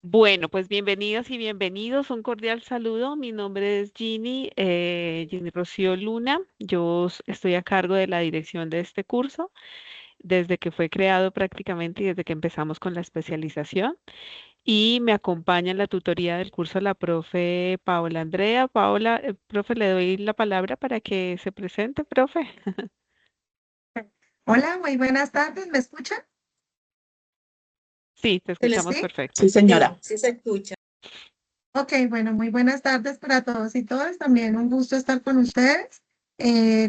Bueno, pues bienvenidas y bienvenidos. Un cordial saludo. Mi nombre es Ginny Rocío Luna. Estoy a cargo de la dirección de este curso desde que fue creado prácticamente y desde que empezamos con la especialización. Y me acompaña en la tutoría del curso la profe Paola Andrea. Paola, profe, le doy la palabra para que se presente, profe. Hola, muy buenas tardes, ¿me escuchan? Sí, te escuchamos ¿Celeste? perfecto. Sí, señora. Sí, se escucha. Ok, bueno, muy buenas tardes para todos y todas. También un gusto estar con ustedes.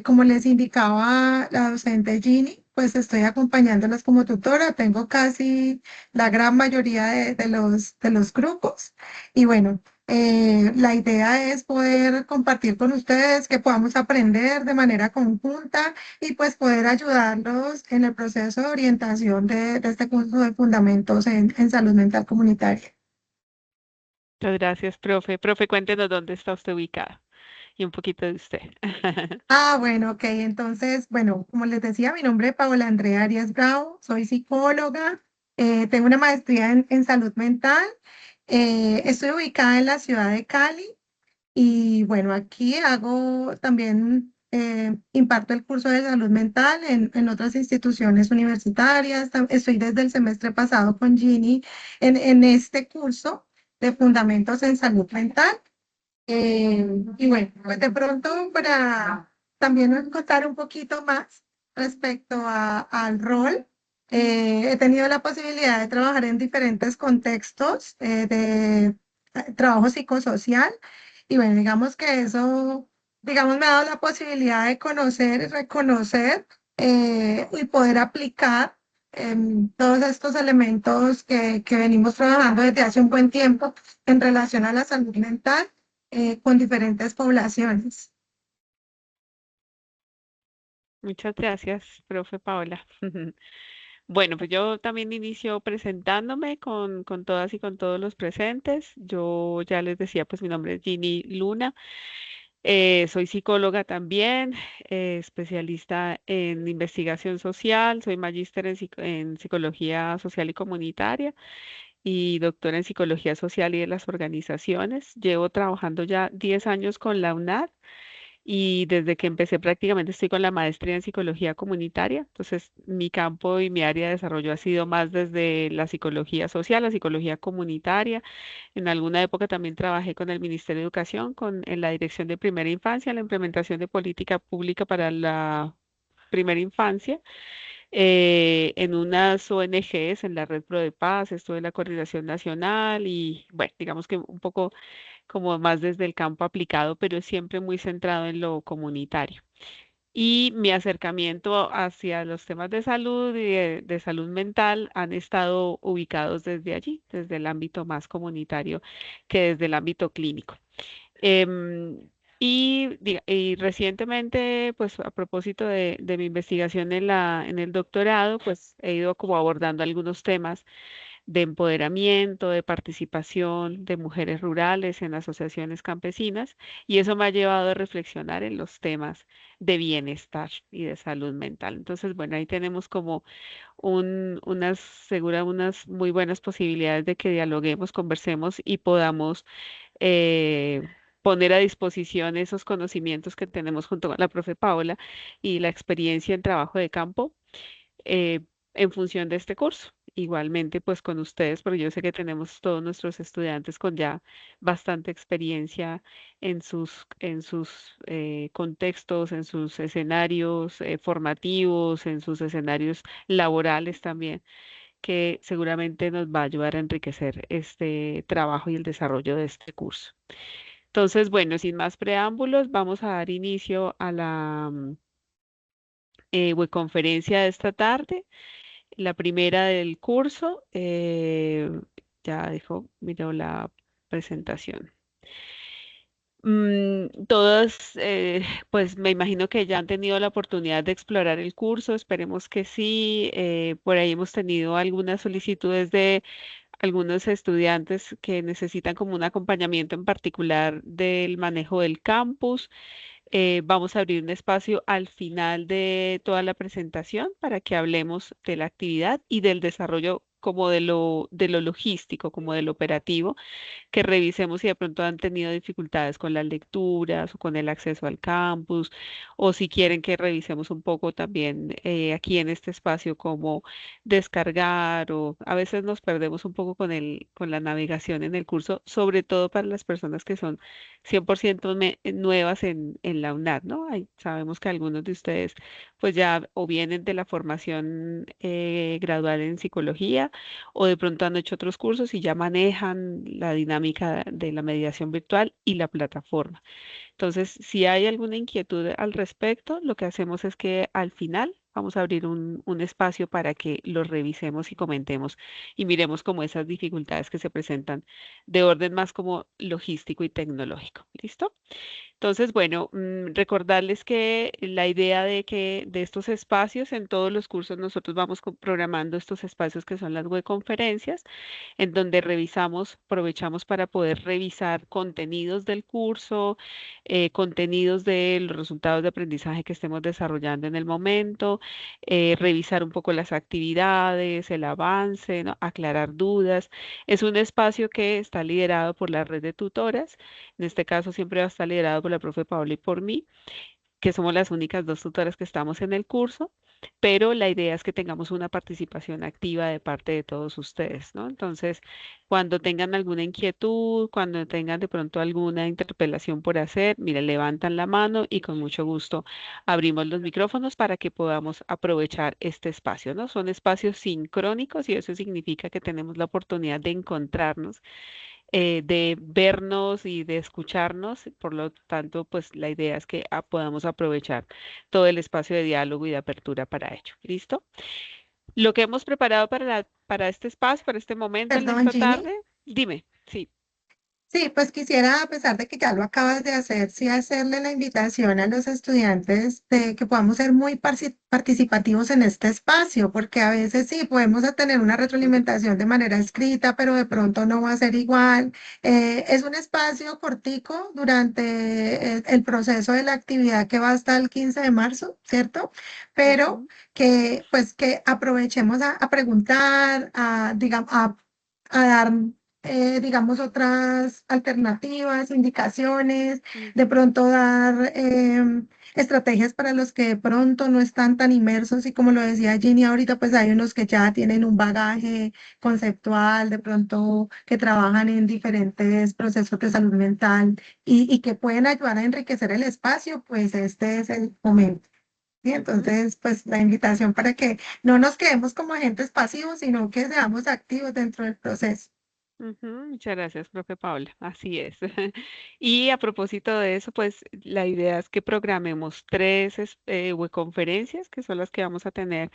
Como les indicaba la docente Ginny, pues estoy acompañándolas como tutora. Tengo casi la gran mayoría de los grupos. Y bueno, la idea es poder compartir con ustedes, que podamos aprender de manera conjunta y pues poder ayudarlos en el proceso de orientación de este curso de fundamentos en salud mental comunitaria. Muchas gracias, profe. Profe, cuéntenos dónde está usted ubicada y un poquito de usted. Bueno, ok. Entonces, bueno, como les decía, mi nombre es Paola Andrea Arias Bravo, soy psicóloga, tengo una maestría en salud mental, estoy ubicada en la ciudad de Cali y bueno, aquí hago también, imparto el curso de salud mental en otras instituciones universitarias. Estoy desde el semestre pasado con Ginny en este curso de Fundamentos en Salud Mental. Y bueno, pues de pronto para también nos contar un poquito más respecto al rol, he tenido la posibilidad de trabajar en diferentes contextos de trabajo psicosocial y bueno, digamos que eso, digamos, me ha dado la posibilidad de conocer y reconocer y poder aplicar todos estos elementos que venimos trabajando desde hace un buen tiempo en relación a la salud mental con diferentes poblaciones. Muchas gracias, profe Paola. Bueno, pues yo también inicio presentándome con todas y con todos los presentes. Yo ya les decía, pues mi nombre es Ginny Luna. Soy psicóloga también, especialista en investigación social. Soy magíster en psicología social y comunitaria y doctora en psicología social y de las organizaciones. Llevo trabajando ya 10 años con la UNAD y desde que empecé prácticamente estoy con la maestría en psicología comunitaria. Entonces, mi campo y mi área de desarrollo ha sido más desde la psicología social, la psicología comunitaria. En alguna época también trabajé con el Ministerio de Educación, en la dirección de primera infancia, la implementación de política pública para la primera infancia, en unas ONGs, en la Red Pro de Paz, estuve en la Coordinación Nacional y, bueno, digamos que un poco como más desde el campo aplicado, pero siempre muy centrado en lo comunitario. Y mi acercamiento hacia los temas de salud y de salud mental han estado ubicados desde allí, desde el ámbito más comunitario que desde el ámbito clínico. Em, y recientemente, pues a propósito de mi investigación en el doctorado, pues he ido como abordando algunos temas de empoderamiento, de participación de mujeres rurales en asociaciones campesinas, y eso me ha llevado a reflexionar en los temas de bienestar y de salud mental. Entonces, bueno, ahí tenemos como unas muy buenas posibilidades de que dialoguemos, conversemos y podamos poner a disposición esos conocimientos que tenemos junto con la profe Paola y la experiencia en trabajo de campo eh, en función de este curso. Igualmente, pues con ustedes, porque yo sé que tenemos todos nuestros estudiantes con ya bastante experiencia en sus contextos, en sus escenarios formativos, en sus escenarios laborales también, que seguramente nos va a ayudar a enriquecer este trabajo y el desarrollo de este curso. Entonces, bueno, sin más preámbulos, vamos a dar inicio a la webconferencia de esta tarde. La primera del curso, ya dijo, miró la presentación. Todas, pues me imagino que ya han tenido la oportunidad de explorar el curso, esperemos que sí. Por ahí hemos tenido algunas solicitudes de algunos estudiantes que necesitan como un acompañamiento en particular del manejo del campus. Vamos a abrir un espacio al final de toda la presentación para que hablemos de la actividad y del desarrollo como de lo logístico, como de lo operativo, que revisemos si de pronto han tenido dificultades con las lecturas o con el acceso al campus, o si quieren que revisemos un poco también aquí en este espacio cómo descargar, o a veces nos perdemos un poco con con la navegación en el curso, sobre todo para las personas que son 100% nuevas en la UNAD, ¿no? Sabemos que algunos de ustedes pues ya o vienen de la formación gradual en psicología, o de pronto han hecho otros cursos y ya manejan la dinámica de la mediación virtual y la plataforma. Entonces, si hay alguna inquietud al respecto, lo que hacemos es que al final vamos a abrir un espacio para que lo revisemos y comentemos y miremos como esas dificultades que se presentan de orden más como logístico y tecnológico. ¿Listo? Entonces, bueno, recordarles que la idea de que de estos espacios en todos los cursos nosotros vamos programando estos espacios que son las web conferencias, en donde revisamos, aprovechamos para poder revisar contenidos del curso, contenidos de los resultados de aprendizaje que estemos desarrollando en el momento, revisar un poco las actividades, el avance, ¿no? Aclarar dudas. Es un espacio que está liderado por la red de tutoras. En este caso siempre va a estar liderado por la profe Paola y por mí, que somos las únicas dos tutoras que estamos en el curso, pero la idea es que tengamos una participación activa de parte de todos ustedes, ¿no? Entonces, cuando tengan alguna inquietud, cuando tengan de pronto alguna interpelación por hacer, miren, levantan la mano y con mucho gusto abrimos los micrófonos para que podamos aprovechar este espacio, ¿no? Son espacios sincrónicos y eso significa que tenemos la oportunidad de encontrarnos, de vernos y de escucharnos. Por lo tanto, pues la idea es que podamos aprovechar todo el espacio de diálogo y de apertura para ello. ¿Listo? Lo que hemos preparado para este espacio, para este momento en Perdón, esta Ginny. tarde, dime, sí. Sí, pues quisiera, a pesar de que ya lo acabas de hacer, sí hacerle la invitación a los estudiantes de que podamos ser muy participativos en este espacio, porque a veces sí podemos tener una retroalimentación de manera escrita, pero de pronto no va a ser igual. Es un espacio cortico durante el proceso de la actividad que va hasta el 15 de marzo, ¿cierto? Pero Ujú, que pues que aprovechemos a preguntar, digamos, a dar digamos, otras alternativas, indicaciones, de ujú, pronto dar estrategias para los que de pronto no están tan inmersos y como lo decía Ginny ahorita, pues hay unos que ya tienen un bagaje conceptual, de pronto que trabajan en diferentes procesos de salud mental y que pueden ayudar a enriquecer el espacio, pues este es el momento. Y ujú. entonces, pues la invitación para que no nos quedemos como agentes pasivos, sino que seamos activos dentro del proceso. Ujú, muchas gracias, profe Paula. Así es. Y a propósito de eso, pues la idea es que programemos tres webconferencias, que son las que vamos a tener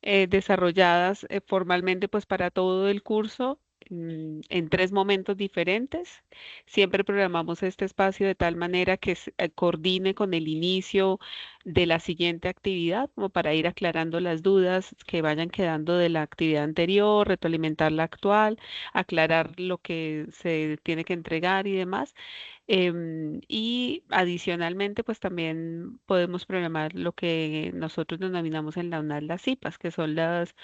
desarrolladas formalmente pues para todo el curso, en tres momentos diferentes. Siempre programamos este espacio de tal manera que coordine con el inicio de la siguiente actividad, como para ir aclarando las dudas que vayan quedando de la actividad anterior, retroalimentar la actual, aclarar lo que se tiene que entregar y demás. Y adicionalmente, pues también podemos programar lo que nosotros denominamos en la UNAD las CIPAs, que son las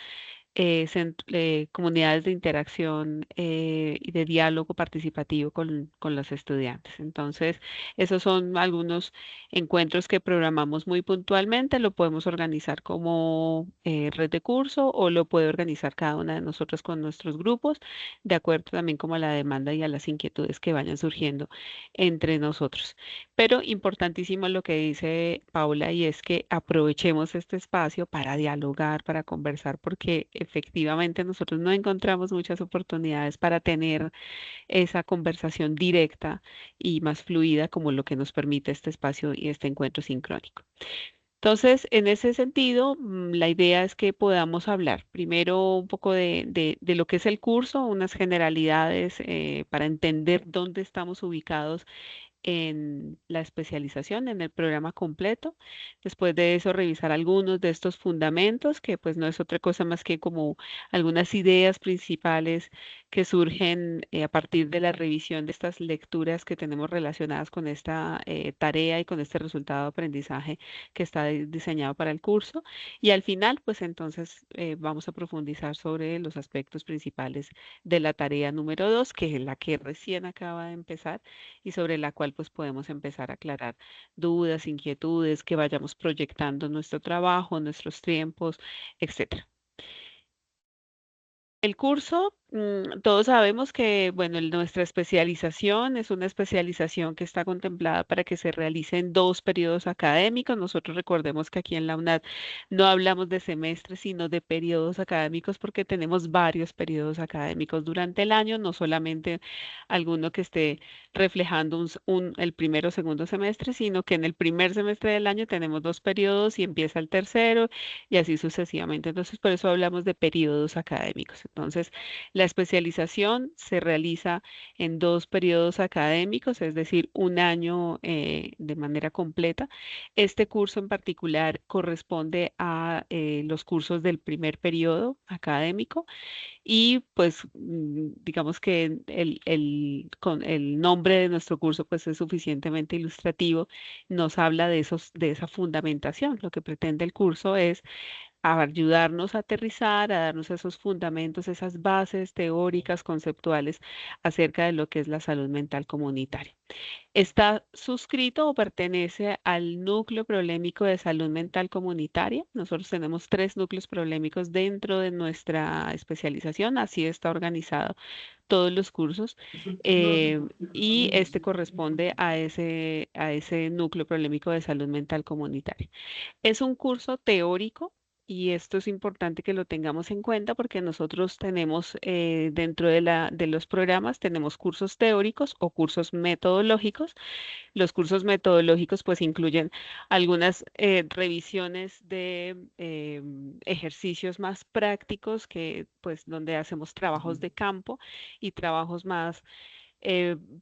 comunidades de interacción y de diálogo participativo con los estudiantes. Entonces, esos son algunos encuentros que programamos muy puntualmente. Lo podemos organizar como red de curso o lo puede organizar cada una de nosotros con nuestros grupos, de acuerdo también como a la demanda y a las inquietudes que vayan surgiendo entre nosotros. Pero importantísimo lo que dice Paula, y es que aprovechemos este espacio para dialogar, para conversar, porque efectivamente nosotros no encontramos muchas oportunidades para tener esa conversación directa y más fluida como lo que nos permite este espacio y este encuentro sincrónico. Entonces, en ese sentido, la idea es que podamos hablar primero un poco de lo que es el curso, unas generalidades para entender dónde estamos ubicados en la especialización, en el programa completo. Después de eso, revisar algunos de estos fundamentos, que pues no es otra cosa más que como algunas ideas principales que surgen a partir de la revisión de estas lecturas que tenemos relacionadas con esta tarea y con este resultado de aprendizaje que está diseñado para el curso. Y al final, pues entonces vamos a profundizar sobre los aspectos principales de la tarea número 2, que es la que recién acaba de empezar y sobre la cual pues podemos empezar a aclarar dudas, inquietudes, que vayamos proyectando nuestro trabajo, nuestros tiempos, etcétera. El curso, todos sabemos que, bueno, nuestra especialización es una especialización que está contemplada para que se realice en 2 periodos académicos. Nosotros recordemos que aquí en la UNAD no hablamos de semestres, sino de periodos académicos porque tenemos varios periodos académicos durante el año, no solamente alguno que esté reflejando el primero o segundo semestre, sino que en el primer semestre del año tenemos 2 periodos y empieza el tercero y así sucesivamente. Entonces, por eso hablamos de periodos académicos. Entonces, la especialización se realiza en 2 periodos académicos, es decir, un año de manera completa. Este curso en particular corresponde a los cursos del primer periodo académico y pues digamos que con el nombre de nuestro curso pues es suficientemente ilustrativo, nos habla de esa fundamentación. Lo que pretende el curso es a ayudarnos a aterrizar, a darnos esos fundamentos, esas bases teóricas, conceptuales acerca de lo que es la salud mental comunitaria. Está suscrito o pertenece al núcleo problemático de salud mental comunitaria. Nosotros tenemos 3 núcleos problemáticos dentro de nuestra especialización, así está organizado todos los cursos y este corresponde a ese núcleo problemático de salud mental comunitaria. Es un curso teórico y esto es importante que lo tengamos en cuenta porque nosotros tenemos dentro de los programas, tenemos cursos teóricos o cursos metodológicos. Los cursos metodológicos pues incluyen algunas revisiones de ejercicios más prácticos que pues donde hacemos trabajos de campo y trabajos más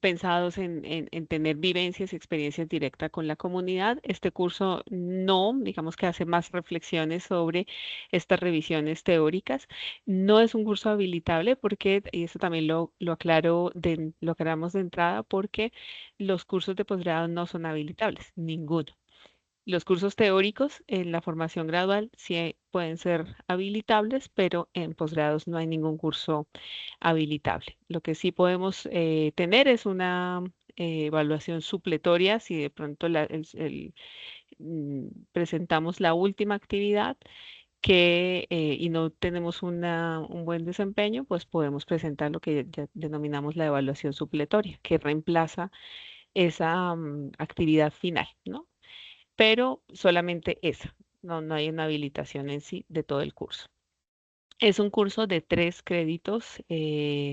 pensados en tener vivencias y experiencias directas con la comunidad. Este curso no, digamos que hace más reflexiones sobre estas revisiones teóricas. No es un curso habilitable porque, y eso también lo aclaramos de entrada, porque los cursos de posgrado no son habilitables, ninguno. Los cursos teóricos en la formación gradual sí pueden ser habilitables, pero en posgrados no hay ningún curso habilitable. Lo que sí podemos tener es una evaluación supletoria si de pronto presentamos la última actividad y no tenemos un buen desempeño, pues podemos presentar lo que ya denominamos la evaluación supletoria, que reemplaza esa actividad final, ¿no? Pero solamente esa, no hay una habilitación en sí de todo el curso. Es un curso de 3 créditos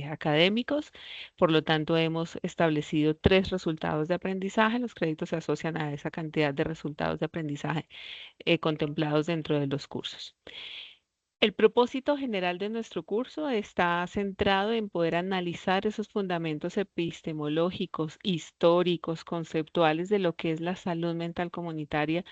académicos, por lo tanto hemos establecido 3 resultados de aprendizaje. Los créditos se asocian a esa cantidad de resultados de aprendizaje contemplados dentro de los cursos. El propósito general de nuestro curso está centrado en poder analizar esos fundamentos epistemológicos, históricos, conceptuales de lo que es la salud mental comunitaria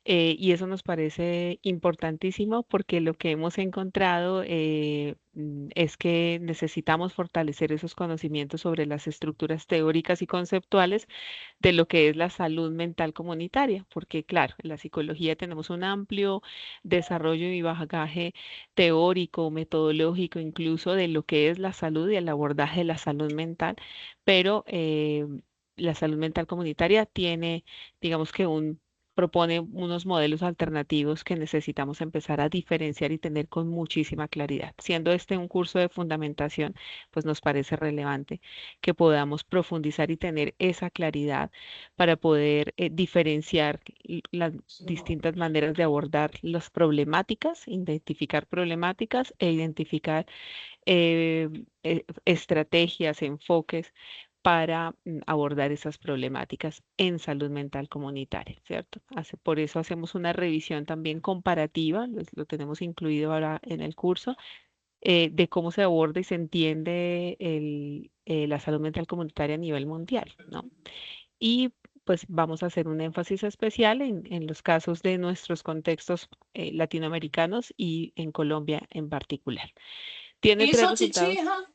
y eso nos parece importantísimo porque lo que hemos encontrado es que necesitamos fortalecer esos conocimientos sobre las estructuras teóricas y conceptuales de lo que es la salud mental comunitaria, porque claro, en la psicología tenemos un amplio desarrollo y bagaje teórico, metodológico, incluso de lo que es la salud y el abordaje de la salud mental, pero la salud mental comunitaria tiene, digamos que propone unos modelos alternativos que necesitamos empezar a diferenciar y tener con muchísima claridad. Siendo este un curso de fundamentación, pues nos parece relevante que podamos profundizar y tener esa claridad para poder diferenciar las distintas maneras de abordar las problemáticas, identificar problemáticas e identificar estrategias, enfoques para abordar esas problemáticas en salud mental comunitaria, ¿cierto? Por eso hacemos una revisión también comparativa, lo tenemos incluido ahora en el curso, de cómo se aborda y se entiende la salud mental comunitaria a nivel mundial, ¿no? y pues vamos a hacer un énfasis especial en los casos de nuestros contextos latinoamericanos y en Colombia en particular. Tiene ¿Y tres resultados. salchichija?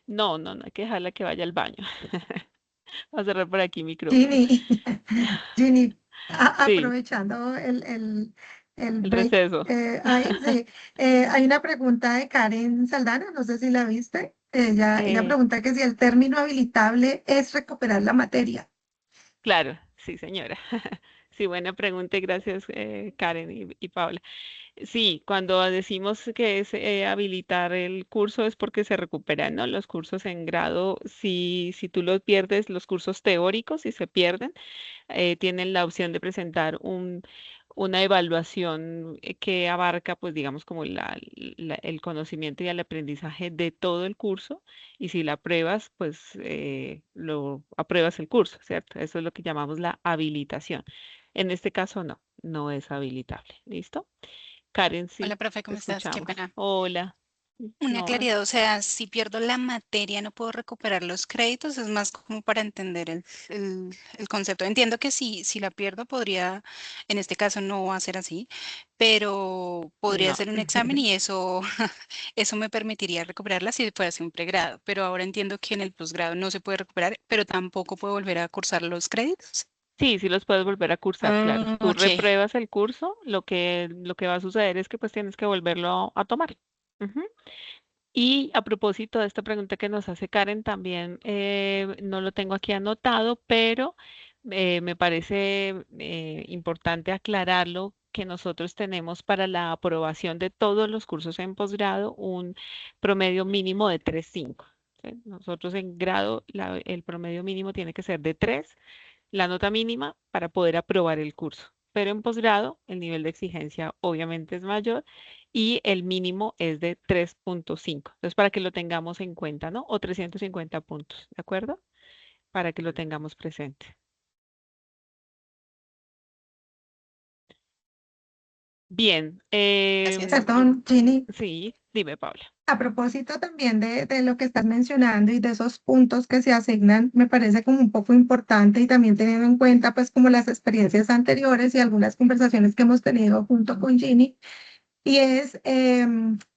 No, no, no hay que dejarla que vaya al baño. Voy a cerrar por aquí micrófono. Ginny, Ginny, Sí, aprovechando el el break, receso. ahí sí, hay una pregunta de Karen Saldana, no sé si la viste. Ella Eh, pregunta que si el término habilitable es recuperar la materia. claro, sí, señora. Sí, buena pregunta y gracias, Karen y Paula. Sí, cuando decimos que es habilitar el curso es porque se recuperan, ¿no? Los cursos en grado, si tú los pierdes, los cursos teóricos, si se pierden, tienen la opción de presentar una evaluación que abarca, pues digamos, como el conocimiento y el aprendizaje de todo el curso. Y si la apruebas, pues lo apruebas el curso, ¿cierto? Eso es lo que llamamos la habilitación. En este caso, no, no es habilitable. ¿Listo? Karen, Hola, sí, profe, te ¿cómo estás? Qué escuchamos. pena. Hola. Una No, claridad, o sea, si pierdo la materia, no puedo recuperar los créditos, es más como para entender el concepto. Entiendo que si la pierdo, podría, en este caso no va a ser así, pero podría no. hacer un examen y eso, eso me permitiría recuperarla si fuese un pregrado. Pero ahora entiendo que en el posgrado no se puede recuperar, pero tampoco puedo volver a cursar los créditos. Sí, sí los puedes volver a cursar, claro. Ah, Tú ok. repruebas el curso, lo que va a suceder es que pues tienes que volverlo a tomar. Ujú. Y a propósito de esta pregunta que nos hace Karen, también no lo tengo aquí anotado, pero me parece importante aclararlo que nosotros tenemos para la aprobación de todos los cursos en posgrado un promedio mínimo de 3.5. ¿Sí? Nosotros en grado el promedio mínimo tiene que ser de 3, la nota mínima para poder aprobar el curso. Pero en posgrado el nivel de exigencia obviamente es mayor y el mínimo es de 3.5. Entonces, para que lo tengamos en cuenta, ¿no? O 350 puntos, ¿de acuerdo? Para que lo tengamos presente. Bien, Gracias. Perdón, Ginny, sí, dime, Paula. a propósito también de lo que estás mencionando y de esos puntos que se asignan, me parece como un poco importante y también teniendo en cuenta pues como las experiencias anteriores y algunas conversaciones que hemos tenido junto con Ginny. Y es,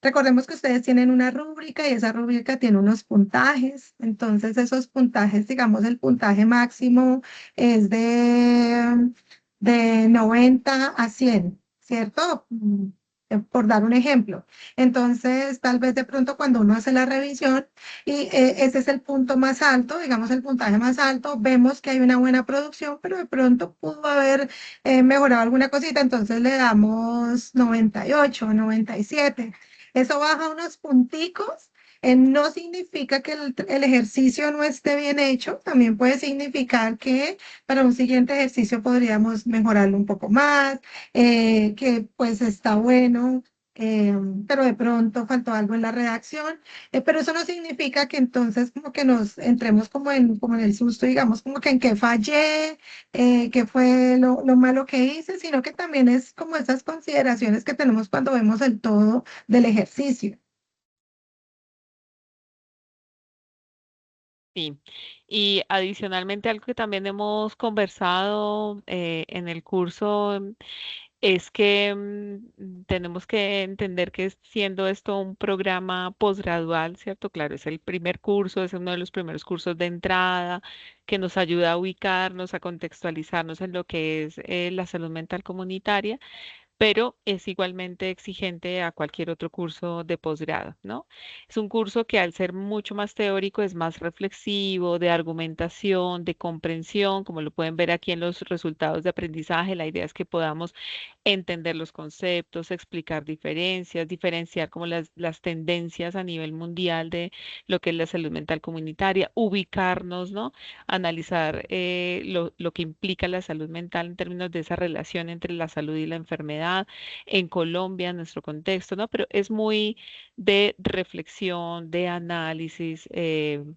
recordemos que ustedes tienen una rúbrica y esa rúbrica tiene unos puntajes. Entonces, esos puntajes, digamos, el puntaje máximo es de 90 a 100, ¿cierto? Por dar un ejemplo. Entonces, tal vez de pronto cuando uno hace la revisión y ese es el punto más alto, digamos, el puntaje más alto, vemos que hay una buena producción, pero de pronto pudo haber mejorado alguna cosita, entonces le damos 98, 97. Eso baja unos punticos. No significa que el ejercicio no esté bien hecho, también puede significar que para un siguiente ejercicio podríamos mejorarlo un poco más, que pues está bueno, eh, pero de pronto faltó algo en la redacción. Pero eso no significa que entonces como que nos entremos como en el susto, digamos, como que en qué fallé, qué fue lo malo que hice, sino que también es como esas consideraciones que tenemos cuando vemos el todo del ejercicio. Sí. Y adicionalmente, algo que también hemos conversado en el curso es que tenemos que entender que siendo esto un programa posgradual, ¿cierto? Claro, es el primer curso, es uno de los primeros cursos de entrada que nos ayuda a ubicarnos, a contextualizarnos en lo que es la salud mental comunitaria, pero es igualmente exigente a cualquier otro curso de posgrado, ¿no? Es un curso que al ser mucho más teórico es más reflexivo, de argumentación, de comprensión, como lo pueden ver aquí en los resultados de aprendizaje. La idea es que podamos entender los conceptos, explicar diferencias, diferenciar como las tendencias a nivel mundial de lo que es la salud mental comunitaria, ubicarnos, ¿no? Analizar lo que implica la salud mental en términos de esa relación entre la salud y la enfermedad en Colombia, en nuestro contexto, ¿no? Pero es muy de reflexión, de análisis,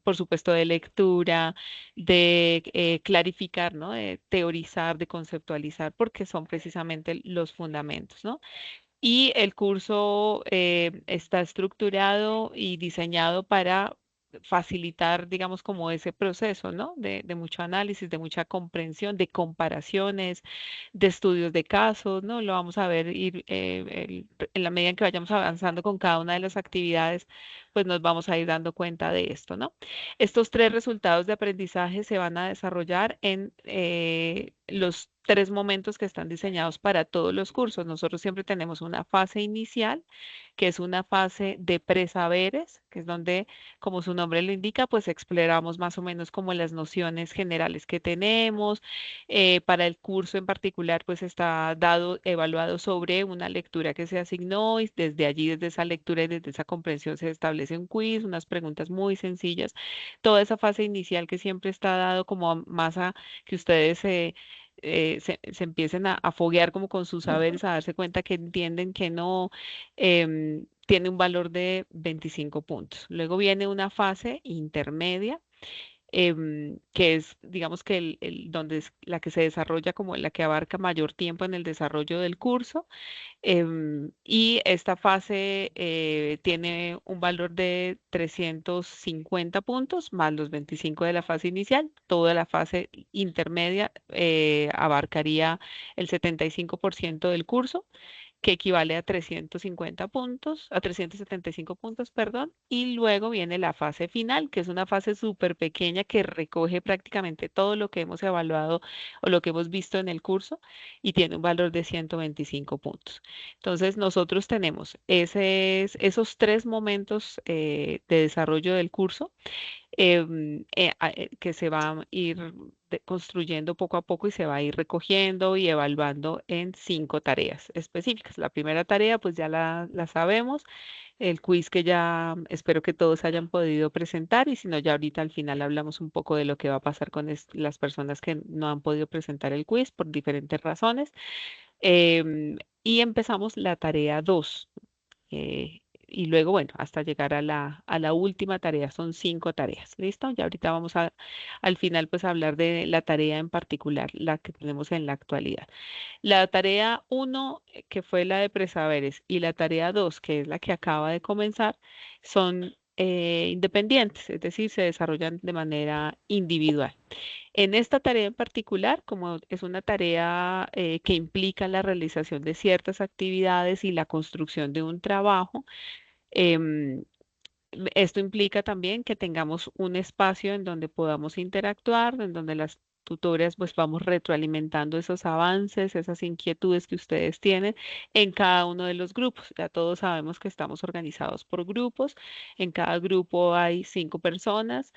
por supuesto de lectura, de clarificar, ¿no? De teorizar, de conceptualizar, porque son precisamente los fundamentos, ¿no? Y el curso está estructurado y diseñado para facilitar, digamos, como ese proceso, ¿no? De mucho análisis, de mucha comprensión, de comparaciones, de estudios de casos, ¿no? Lo vamos a ver ir, en la medida en que vayamos avanzando con cada una de las actividades, pues nos vamos a ir dando cuenta de esto, ¿no? Estos tres resultados de aprendizaje se van a desarrollar en los tres momentos que están diseñados para todos los cursos. Nosotros siempre tenemos una fase inicial, que es una fase de presaberes, que es donde, como su nombre lo indica, pues exploramos más o menos como las nociones generales que tenemos. Para el curso en particular, pues está dado, evaluado sobre una lectura que se asignó y desde allí, desde esa lectura y desde esa comprensión se establece un quiz, unas preguntas muy sencillas. Toda esa fase inicial que siempre está dado como más a que ustedes se empiecen a foguear como con sus saberes, a darse cuenta que entienden que no tiene un valor de 25 puntos. Luego viene una fase intermedia, que es, digamos que donde es la que se desarrolla como la que abarca mayor tiempo en el desarrollo del curso. Y esta fase tiene un valor de 350 puntos más los 25 de la fase inicial. Toda la fase intermedia abarcaría el 75% del curso, que equivale a 350 puntos, a 375 puntos, perdón, y luego viene la fase final, que es una fase súper pequeña que recoge prácticamente todo lo que hemos evaluado o lo que hemos visto en el curso y tiene un valor de 125 puntos. Entonces, nosotros tenemos esos tres momentos de desarrollo del curso, que se va a ir construyendo poco a poco y se va a ir recogiendo y evaluando en 5 tareas específicas. La primera tarea, pues ya la sabemos, el quiz que ya espero que todos hayan podido presentar, y si no, ya ahorita al final hablamos un poco de lo que va a pasar con las personas que no han podido presentar el quiz por diferentes razones. Y empezamos la tarea 2, y luego, bueno, hasta llegar a la última tarea, son 5 tareas. ¿Listo? Ya ahorita vamos al final, pues, a hablar de la tarea en particular, la que tenemos en la actualidad. La tarea 1, que fue la de presaberes, y la tarea 2, que es la que acaba de comenzar, son independientes, es decir, se desarrollan de manera individual. En esta tarea en particular, como es una tarea que implica la realización de ciertas actividades y la construcción de un trabajo, em, esto implica también que tengamos un espacio en donde podamos interactuar, en donde las tutoras pues vamos retroalimentando esos avances, esas inquietudes que ustedes tienen en cada uno de los grupos. Ya todos sabemos que estamos organizados por grupos. En cada grupo hay 5 personas.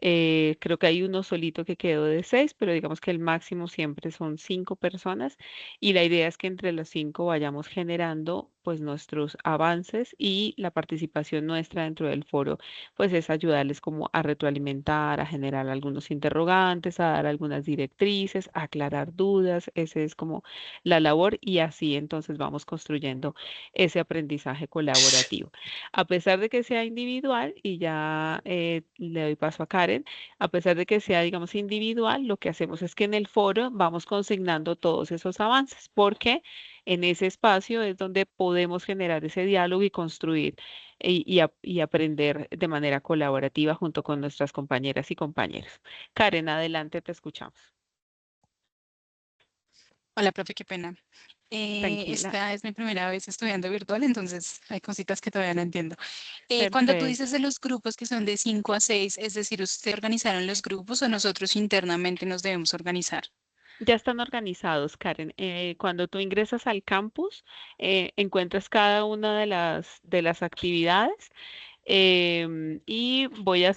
Creo que hay uno solito que quedó de 6, pero digamos que el máximo siempre son 5 personas. Y la idea es que entre los 5 vayamos generando pues nuestros avances, y la participación nuestra dentro del foro pues es ayudarles como a retroalimentar, a generar algunos interrogantes, a dar algunas directrices, a aclarar dudas. Ese es como la labor, y así entonces vamos construyendo ese aprendizaje colaborativo. A pesar de que sea individual, y ya le doy paso a Karen, a pesar de que sea, digamos, individual, lo que hacemos es que en el foro vamos consignando todos esos avances, porque en ese espacio es donde podemos generar ese diálogo y construir y aprender de manera colaborativa junto con nuestras compañeras y compañeros. Karen, adelante, te escuchamos. Hola, profe, qué pena. Tranquila. Esta es mi primera vez estudiando virtual, entonces hay cositas que todavía no entiendo. Cuando tú dices Perfecto. de los grupos que son de 5 a 6, es decir, ¿ustedes organizaron los grupos o nosotros internamente nos debemos organizar? Ya están organizados, Karen. Cuando tú ingresas al campus, encuentras cada una de las actividades. Y voy a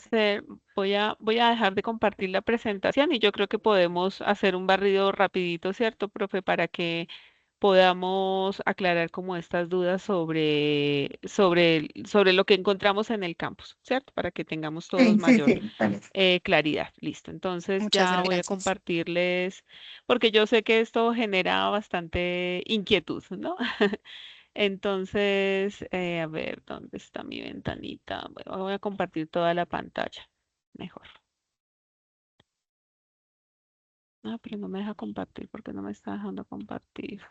dejar de compartir la presentación, y yo creo que podemos hacer un barrido rapidito, ¿cierto, profe? Para que podamos aclarar como estas dudas sobre lo que encontramos en el campus, ¿cierto? Para que tengamos todos Sí, sí, mayor sí, vale. claridad. Listo. Entonces Muchas ya voy a gracias. compartirles, porque yo sé que esto genera bastante inquietud, ¿no? Entonces, a ver, ¿dónde está mi ventanita? Bueno, voy a compartir toda la pantalla. Mejor. Ah, pero no me deja compartir porque no me está dejando compartir.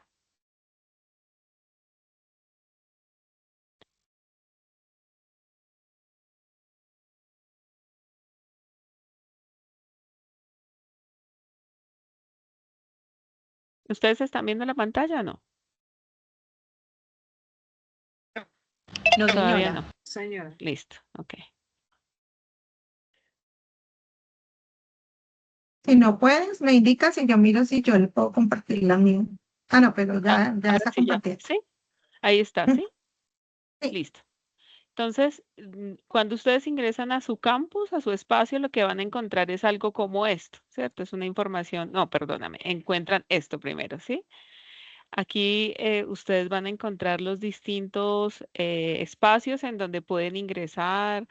¿Ustedes están viendo la pantalla o no? No, Todavía señora. no. Listo, ok. Si no puedes, me indicas y yo miro si yo le puedo compartir la mía. Ah, no, pero Ah, ya ahora está sí, ya. compartida. ¿Sí? Ahí está, Mm, ¿sí? sí, Listo. Entonces, cuando ustedes ingresan a su campus, a su espacio, lo que van a encontrar es algo como esto, ¿cierto? Es una información, no, perdóname, encuentran esto primero, ¿sí? Aquí ustedes van a encontrar los distintos espacios en donde pueden ingresar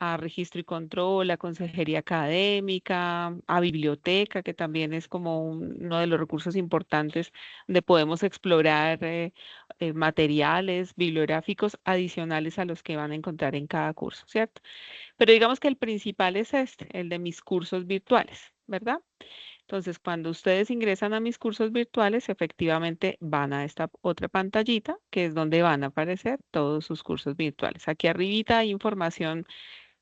a registro y control, a consejería académica, a biblioteca, que también es como uno de los recursos importantes donde podemos explorar materiales bibliográficos adicionales a los que van a encontrar en cada curso, ¿cierto? Pero digamos que el principal es este, el de mis cursos virtuales, ¿verdad? Entonces, cuando ustedes ingresan a mis cursos virtuales, efectivamente van a esta otra pantallita, que es donde van a aparecer todos sus cursos virtuales. Aquí arribita hay información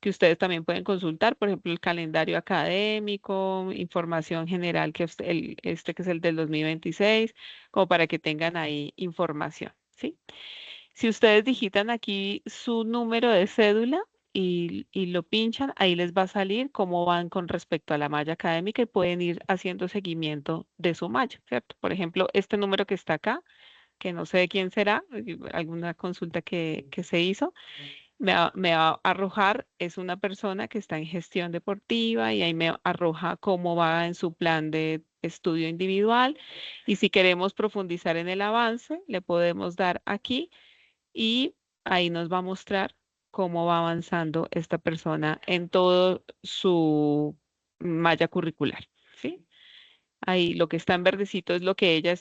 que ustedes también pueden consultar, por ejemplo, el calendario académico, información general este que es el del 2026, como para que tengan ahí información, ¿sí? Si ustedes digitan aquí su número de cédula y lo pinchan, ahí les va a salir cómo van con respecto a la malla académica y pueden ir haciendo seguimiento de su malla, ¿cierto? Por ejemplo, este número que está acá, que no sé de quién será, alguna consulta que se hizo, me va a arrojar, es una persona que está en gestión deportiva y ahí me arroja cómo va en su plan de estudio individual. Y si queremos profundizar en el avance, le podemos dar aquí y ahí nos va a mostrar cómo va avanzando esta persona en todo su malla curricular, ¿sí? Ahí lo que está en verdecito es lo que ella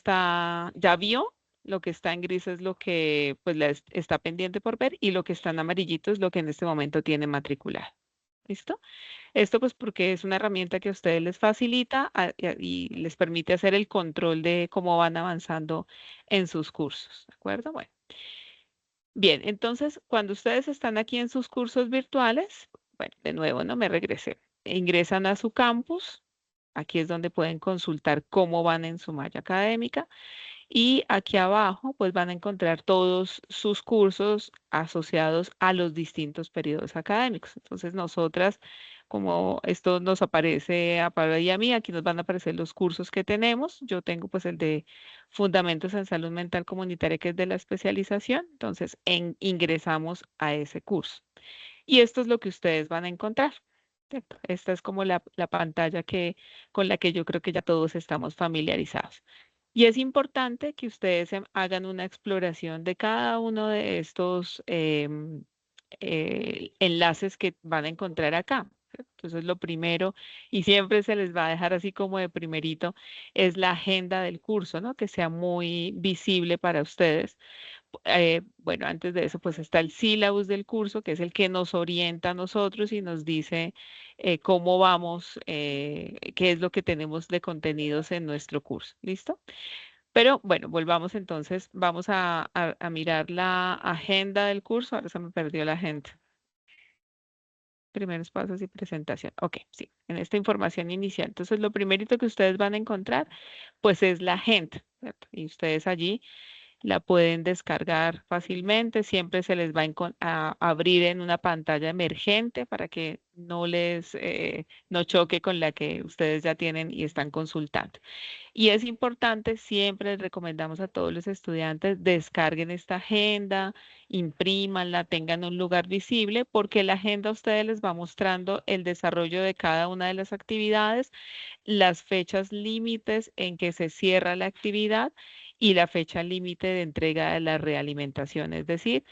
ya vio, lo que está en gris es lo que pues está pendiente por ver y lo que está en amarillito es lo que en este momento tiene matriculado. ¿Listo? Esto pues porque es una herramienta que a ustedes les facilita y les permite hacer el control de cómo van avanzando en sus cursos. ¿De acuerdo? Bueno. Bien, entonces cuando ustedes están aquí en sus cursos virtuales, bueno, de nuevo, no me regresé. Ingresan a su campus. Aquí es donde pueden consultar cómo van en su malla académica. Y aquí abajo, pues van a encontrar todos sus cursos asociados a los distintos periodos académicos. Entonces, nosotras, como esto nos aparece a Pablo y a mí, aquí nos van a aparecer los cursos que tenemos. Yo tengo pues el de Fundamentos en Salud Mental Comunitaria, que es de la especialización. Entonces, ingresamos a ese curso. Y esto es lo que ustedes van a encontrar. ¿Cierto? Esta es como la pantalla con la que yo creo que ya todos estamos familiarizados. Y es importante que ustedes hagan una exploración de cada uno de estos enlaces que van a encontrar acá. ¿Cierto? Entonces, lo primero, y siempre se les va a dejar así como de primerito, es la agenda del curso, ¿no? Que sea muy visible para ustedes. Bueno, antes de eso, pues está el sílabus del curso, que es el que nos orienta a nosotros y nos dice cómo vamos, qué es lo que tenemos de contenidos en nuestro curso. ¿Listo? Pero bueno, volvamos entonces, vamos a mirar la agenda del curso. Ahora se me perdió la agenda. Primeros pasos y presentación. Ok, sí, en esta información inicial. Entonces, lo primerito que ustedes van a encontrar, pues es la agenda, ¿cierto? Y ustedes allí la pueden descargar fácilmente, siempre se les va a abrir en una pantalla emergente para que no choque con la que ustedes ya tienen y están consultando. Y es importante, siempre les recomendamos a todos los estudiantes, descarguen esta agenda, imprímanla, tengan un lugar visible, porque la agenda a ustedes les va mostrando el desarrollo de cada una de las actividades, las fechas límites en que se cierra la actividad y la fecha límite de entrega de la realimentación, es decir,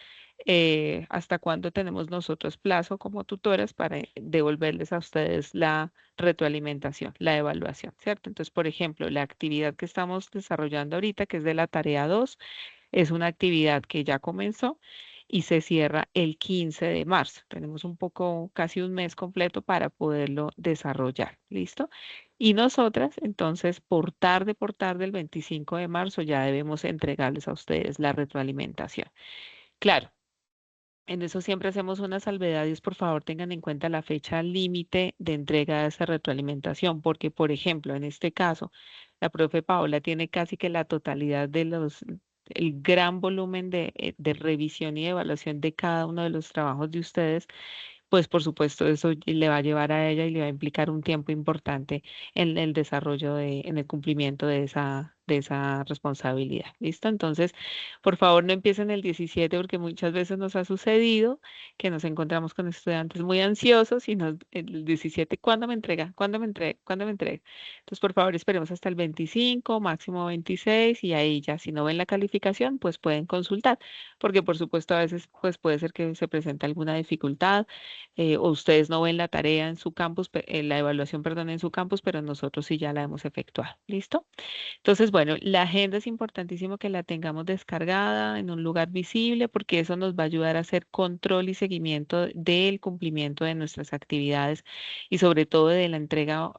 hasta cuándo tenemos nosotros plazo como tutoras para devolverles a ustedes la retroalimentación, la evaluación, ¿cierto? Entonces, por ejemplo, la actividad que estamos desarrollando ahorita, que es de la tarea 2, es una actividad que ya comenzó y se cierra el 15 de marzo. Tenemos un poco, casi un mes completo para poderlo desarrollar. ¿Listo? Y nosotras, entonces, por tarde, el 25 de marzo, ya debemos entregarles a ustedes la retroalimentación. Claro, En eso siempre hacemos una salvedad y es por favor tengan en cuenta la fecha límite de entrega de esa retroalimentación, porque por ejemplo, en este caso, la profe Paola tiene casi que la totalidad de el gran volumen de revisión y evaluación de cada uno de los trabajos de ustedes, pues por supuesto eso le va a llevar a ella y le va a implicar un tiempo importante en el desarrollo en el cumplimiento de esa responsabilidad. ¿Listo? Entonces, por favor, no empiecen el 17 porque muchas veces nos ha sucedido que nos encontramos con estudiantes muy ansiosos y el 17, ¿cuándo me entrega? ¿Cuándo me entrega? ¿Cuándo me entrega? Entonces, por favor, esperemos hasta el 25, máximo 26 y ahí ya, si no ven la calificación, pues pueden consultar, porque por supuesto a veces pues puede ser que se presente alguna dificultad o ustedes no ven la tarea en su campus, la evaluación, perdón, en su campus, pero nosotros sí ya la hemos efectuado. ¿Listo? Entonces, bueno, la agenda es importantísimo que la tengamos descargada en un lugar visible porque eso nos va a ayudar a hacer control y seguimiento del cumplimiento de nuestras actividades y sobre todo de la entrega,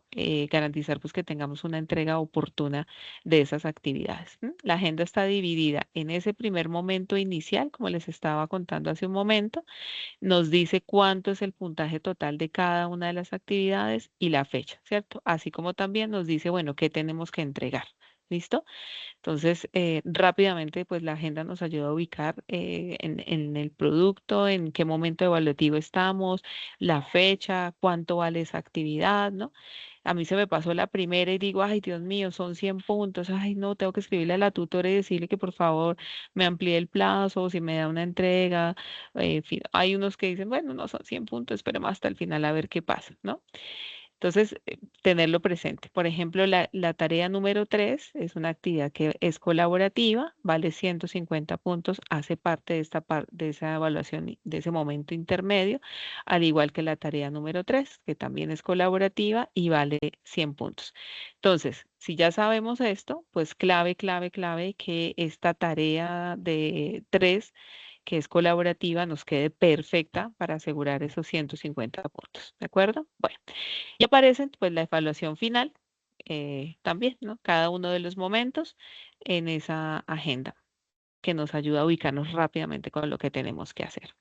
garantizar pues que tengamos una entrega oportuna de esas actividades. ¿M? La agenda está dividida en ese primer momento inicial, como les estaba contando hace un momento, nos dice cuánto es el puntaje total de cada una de las actividades y la fecha, ¿cierto? Así como también nos dice, bueno, qué tenemos que entregar. ¿Listo? Entonces, rápidamente, pues la agenda nos ayuda a ubicar en el producto, en qué momento evaluativo estamos, la fecha, cuánto vale esa actividad, ¿no? A mí se me pasó la primera y digo, ay, Dios mío, son 100 puntos, ay, no, tengo que escribirle a la tutora y decirle que por favor me amplíe el plazo, o si me da una entrega. En fin, hay unos que dicen, bueno, no son 100 puntos, esperemos hasta el final a ver qué pasa, ¿no? Entonces, tenerlo presente. Por ejemplo, la tarea número 3 es una actividad que es colaborativa, vale 150 puntos, hace parte de esa evaluación, de ese momento intermedio, al igual que la tarea número 3 que también es colaborativa y vale 100 puntos. Entonces, si ya sabemos esto, pues clave, clave, clave que esta tarea de 3 que es colaborativa, nos quede perfecta para asegurar esos 150 puntos. ¿De acuerdo? Bueno. Y aparecen pues la evaluación final también, ¿no? Cada uno de los momentos en esa agenda que nos ayuda a ubicarnos rápidamente con lo que tenemos que hacer.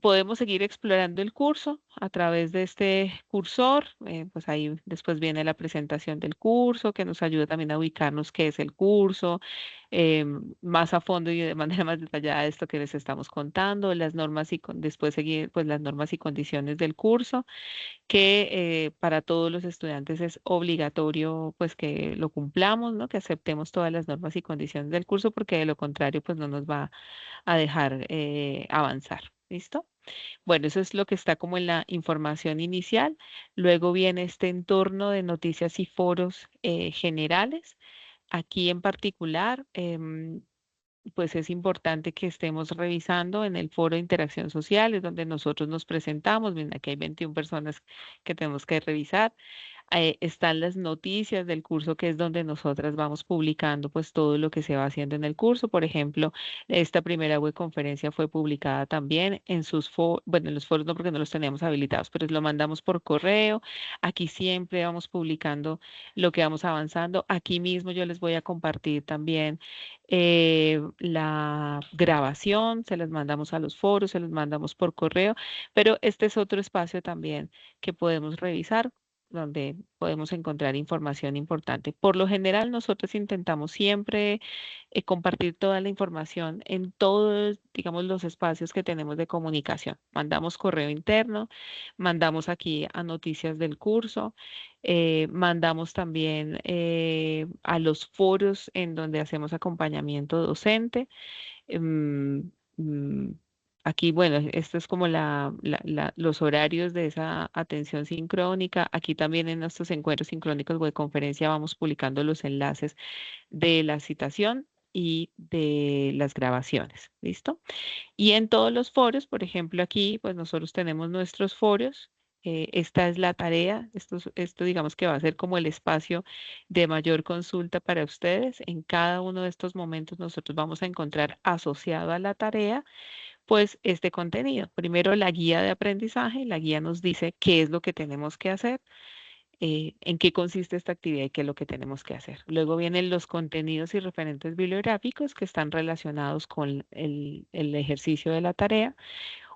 Podemos seguir explorando el curso a través de este cursor. Pues ahí después viene la presentación del curso que nos ayuda también a ubicarnos qué es el curso, más a fondo y de manera más detallada esto que les estamos contando, las normas después seguir pues las normas y condiciones del curso que para todos los estudiantes es obligatorio pues que lo cumplamos, ¿no? Que aceptemos todas las normas y condiciones del curso porque de lo contrario pues no nos va a dejar avanzar. ¿Listo? Bueno, eso es lo que está como en la información inicial. Luego viene este entorno de noticias y foros generales. Aquí en particular, pues es importante que estemos revisando en el foro de interacción social, es donde nosotros nos presentamos. Miren, aquí hay 21 personas que tenemos que revisar. Están las noticias del curso, que es donde nosotras vamos publicando pues todo lo que se va haciendo en el curso. Por ejemplo, esta primera web conferencia fue publicada también en bueno, en los foros no porque no los teníamos habilitados, pero lo mandamos por correo. Aquí siempre vamos publicando lo que vamos avanzando. Aquí mismo yo les voy a compartir también la grabación, se las mandamos a los foros, se los mandamos por correo, pero este es otro espacio también que podemos revisar donde podemos encontrar información importante. Por lo general, nosotros intentamos siempre compartir toda la información en todos, digamos, los espacios que tenemos de comunicación. Mandamos correo interno, mandamos aquí a noticias del curso, mandamos también a los foros en donde hacemos acompañamiento docente. em, mm, Aquí, bueno, esto es como los horarios de esa atención sincrónica. Aquí también en nuestros encuentros sincrónicos web conferencia vamos publicando los enlaces de la citación y de las grabaciones. ¿Listo? Y en todos los foros, por ejemplo, aquí, pues nosotros tenemos nuestros foros. Esta es la tarea. Esto digamos que va a ser como el espacio de mayor consulta para ustedes. En cada uno de estos momentos nosotros vamos a encontrar asociado a la tarea pues este contenido. Primero la guía de aprendizaje, la guía nos dice qué es lo que tenemos que hacer. en qué consiste esta actividad y qué es lo que tenemos que hacer. Luego vienen los contenidos y referentes bibliográficos que están relacionados con el ejercicio de la tarea.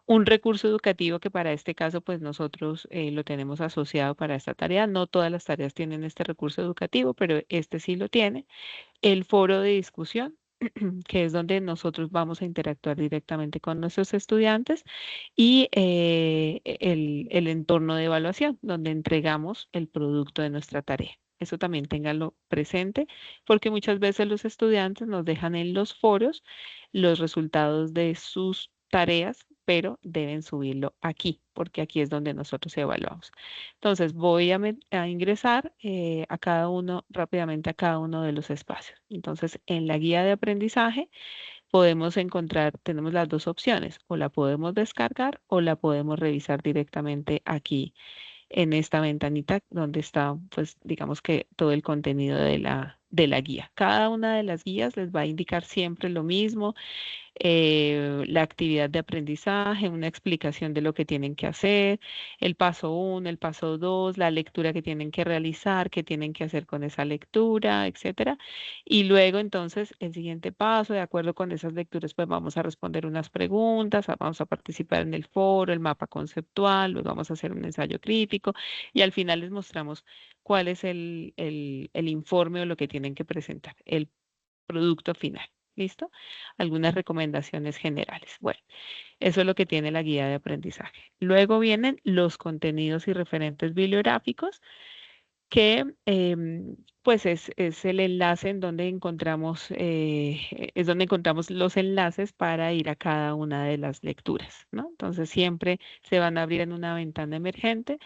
Un recurso educativo que para este caso, pues nosotros lo tenemos asociado para esta tarea. No todas las tareas tienen este recurso educativo, pero este sí lo tiene. El foro de discusión, que es donde nosotros vamos a interactuar directamente con nuestros estudiantes, y el entorno de evaluación, donde entregamos el producto de nuestra tarea. Eso también ténganlo presente, porque muchas veces los estudiantes nos dejan en los foros los resultados de sus tareas, pero deben subirlo aquí, porque aquí es donde nosotros evaluamos. Entonces voy a ingresar a cada uno, rápidamente a cada uno de los espacios. Entonces en la guía de aprendizaje podemos encontrar, tenemos las dos opciones, o la podemos descargar o la podemos revisar directamente aquí en esta ventanita donde está, pues digamos que todo el contenido de la guía. Cada una de las guías les va a indicar siempre lo mismo, la actividad de aprendizaje, una explicación de lo que tienen que hacer, el paso uno, el paso dos, la lectura que tienen que realizar, qué tienen que hacer con esa lectura, etcétera. Y luego entonces el siguiente paso, de acuerdo con esas lecturas, pues vamos a responder unas preguntas, vamos a participar en el foro, el mapa conceptual, luego vamos a hacer un ensayo crítico y al final les mostramos cuál es el informe o lo que tienen que presentar, el producto final. ¿Listo? Algunas recomendaciones generales. Bueno, eso es lo que tiene la guía de aprendizaje. Luego vienen los contenidos y referentes bibliográficos, que pues es el enlace en donde encontramos, es donde encontramos los enlaces para ir a cada una de las lecturas, ¿no? Entonces siempre se van a abrir en una ventana emergente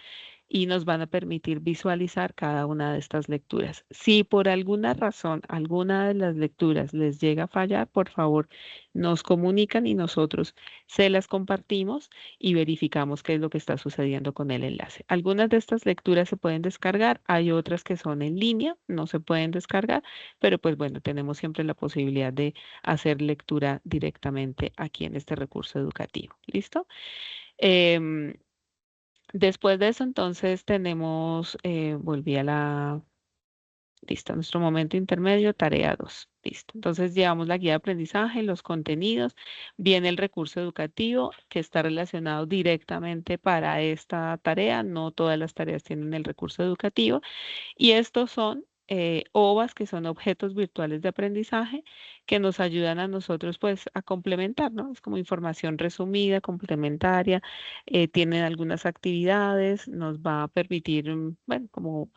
y nos van a permitir visualizar cada una de estas lecturas. Si por alguna razón alguna de las lecturas les llega a fallar, por favor, nos comunican y nosotros se las compartimos y verificamos qué es lo que está sucediendo con el enlace. Algunas de estas lecturas se pueden descargar, hay otras que son en línea, no se pueden descargar, pero pues bueno, tenemos siempre la posibilidad de hacer lectura directamente aquí en este recurso educativo. ¿Listo? Em, Después de eso, entonces tenemos, volví a la, listo, nuestro momento intermedio, tarea 2. Listo. Entonces llevamos la guía de aprendizaje, los contenidos, viene el recurso educativo que está relacionado directamente para esta tarea. No todas las tareas tienen el recurso educativo. Y estos son OVAs, que son objetos virtuales de aprendizaje, que nos ayudan a nosotros pues a complementar, ¿no? Es como información resumida, complementaria, tienen algunas actividades, nos va a permitir, bueno, como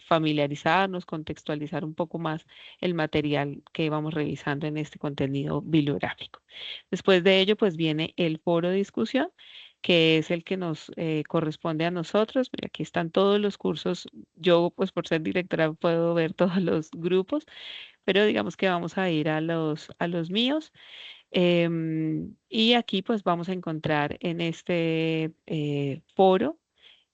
familiarizarnos, contextualizar un poco más el material que vamos revisando en este contenido bibliográfico. Después de ello, pues viene el foro de discusión, que es el que nos corresponde a nosotros. Mira, aquí están todos los cursos. Yo, pues por ser directora, puedo ver todos los grupos, pero digamos que vamos a ir a los míos. Y aquí pues vamos a encontrar en este foro,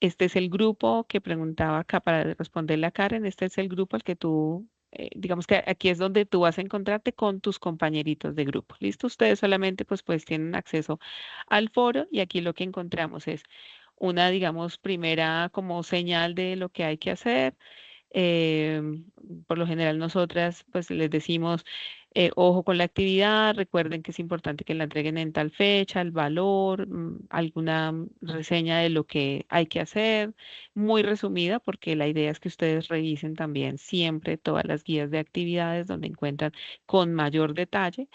este es el grupo que preguntaba acá para responderle a Karen, este es el grupo al que tú, digamos que aquí es donde tú vas a encontrarte con tus compañeritos de grupo. ¿Listo? Ustedes solamente pues tienen acceso al foro y aquí lo que encontramos es una, digamos, primera como señal de lo que hay que hacer. Por lo general nosotras pues les decimos, ojo con la actividad, recuerden que es importante que la entreguen en tal fecha, el valor, alguna reseña de lo que hay que hacer, muy resumida, porque la idea es que ustedes revisen también siempre todas las guías de actividades donde encuentran con mayor detalle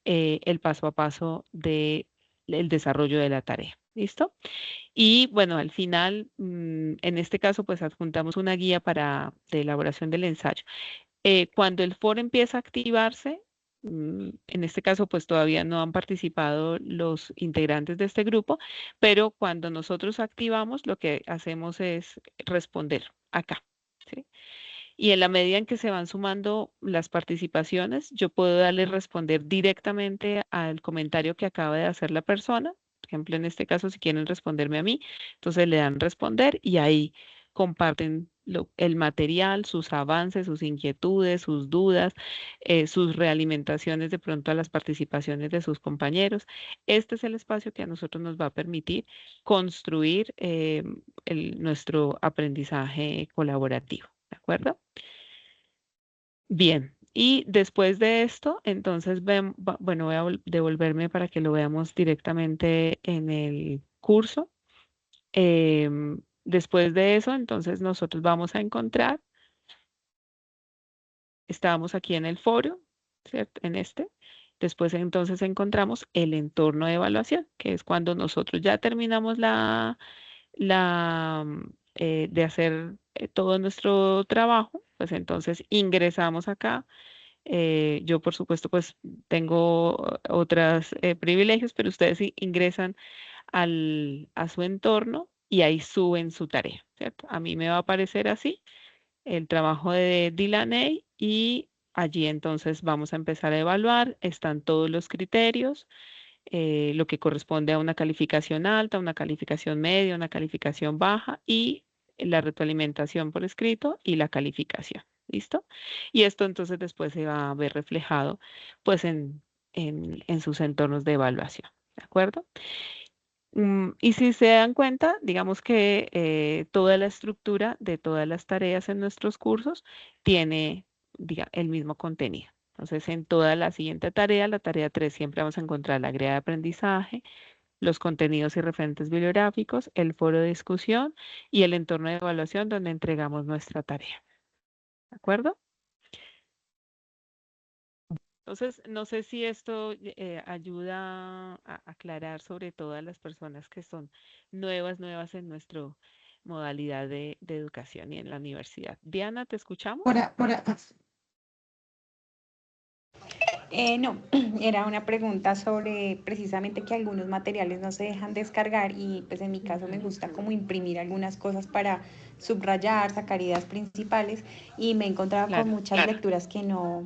el paso a paso de el desarrollo de la tarea. ¿Listo? Y bueno, al final, en este caso, pues adjuntamos una guía para de elaboración del ensayo. Cuando el foro empieza a activarse, en este caso, pues todavía no han participado los integrantes de este grupo, pero cuando nosotros activamos, lo que hacemos es responder acá. ¿Sí? Y en la medida en que se van sumando las participaciones, yo puedo darle responder directamente al comentario que acaba de hacer la persona. Por ejemplo, en este caso, si quieren responderme a mí, entonces le dan responder y ahí comparten el material, sus avances, sus inquietudes, sus dudas, sus realimentaciones de pronto a las participaciones de sus compañeros. Este es el espacio que a nosotros nos va a permitir construir nuestro aprendizaje colaborativo, ¿de acuerdo? Bien, y después de esto, entonces, bueno, voy a devolverme para que lo veamos directamente en el curso. Después de eso, entonces nosotros vamos a encontrar, estábamos aquí en el foro, ¿cierto? En este. Después entonces encontramos el entorno de evaluación, que es cuando nosotros ya terminamos de hacer todo nuestro trabajo, pues entonces ingresamos acá. Yo, por supuesto, pues tengo otros privilegios, pero ustedes ingresan a su entorno y ahí suben su tarea, ¿cierto? A mí me va a aparecer así el trabajo de Delaney y allí entonces vamos a empezar a evaluar. Están todos los criterios, lo que corresponde a una calificación alta, una calificación media, una calificación baja y la retroalimentación por escrito y la calificación. ¿Listo? Y esto entonces después se va a ver reflejado pues en sus entornos de evaluación. ¿De acuerdo? Y si se dan cuenta, digamos que toda la estructura de todas las tareas en nuestros cursos tiene el mismo contenido. Entonces, en toda la siguiente tarea, la tarea 3, siempre vamos a encontrar la guía de aprendizaje, los contenidos y referentes bibliográficos, el foro de discusión y el entorno de evaluación donde entregamos nuestra tarea. ¿De acuerdo? Entonces, no sé si esto ayuda a aclarar sobre todo a las personas que son nuevas en nuestra modalidad de educación y en la universidad. Diana, ¿te escuchamos? No, era una pregunta sobre precisamente que algunos materiales no se dejan descargar y pues en mi caso me gusta como imprimir algunas cosas para subrayar, sacar ideas principales y me he encontrado con Claro. muchas lecturas que no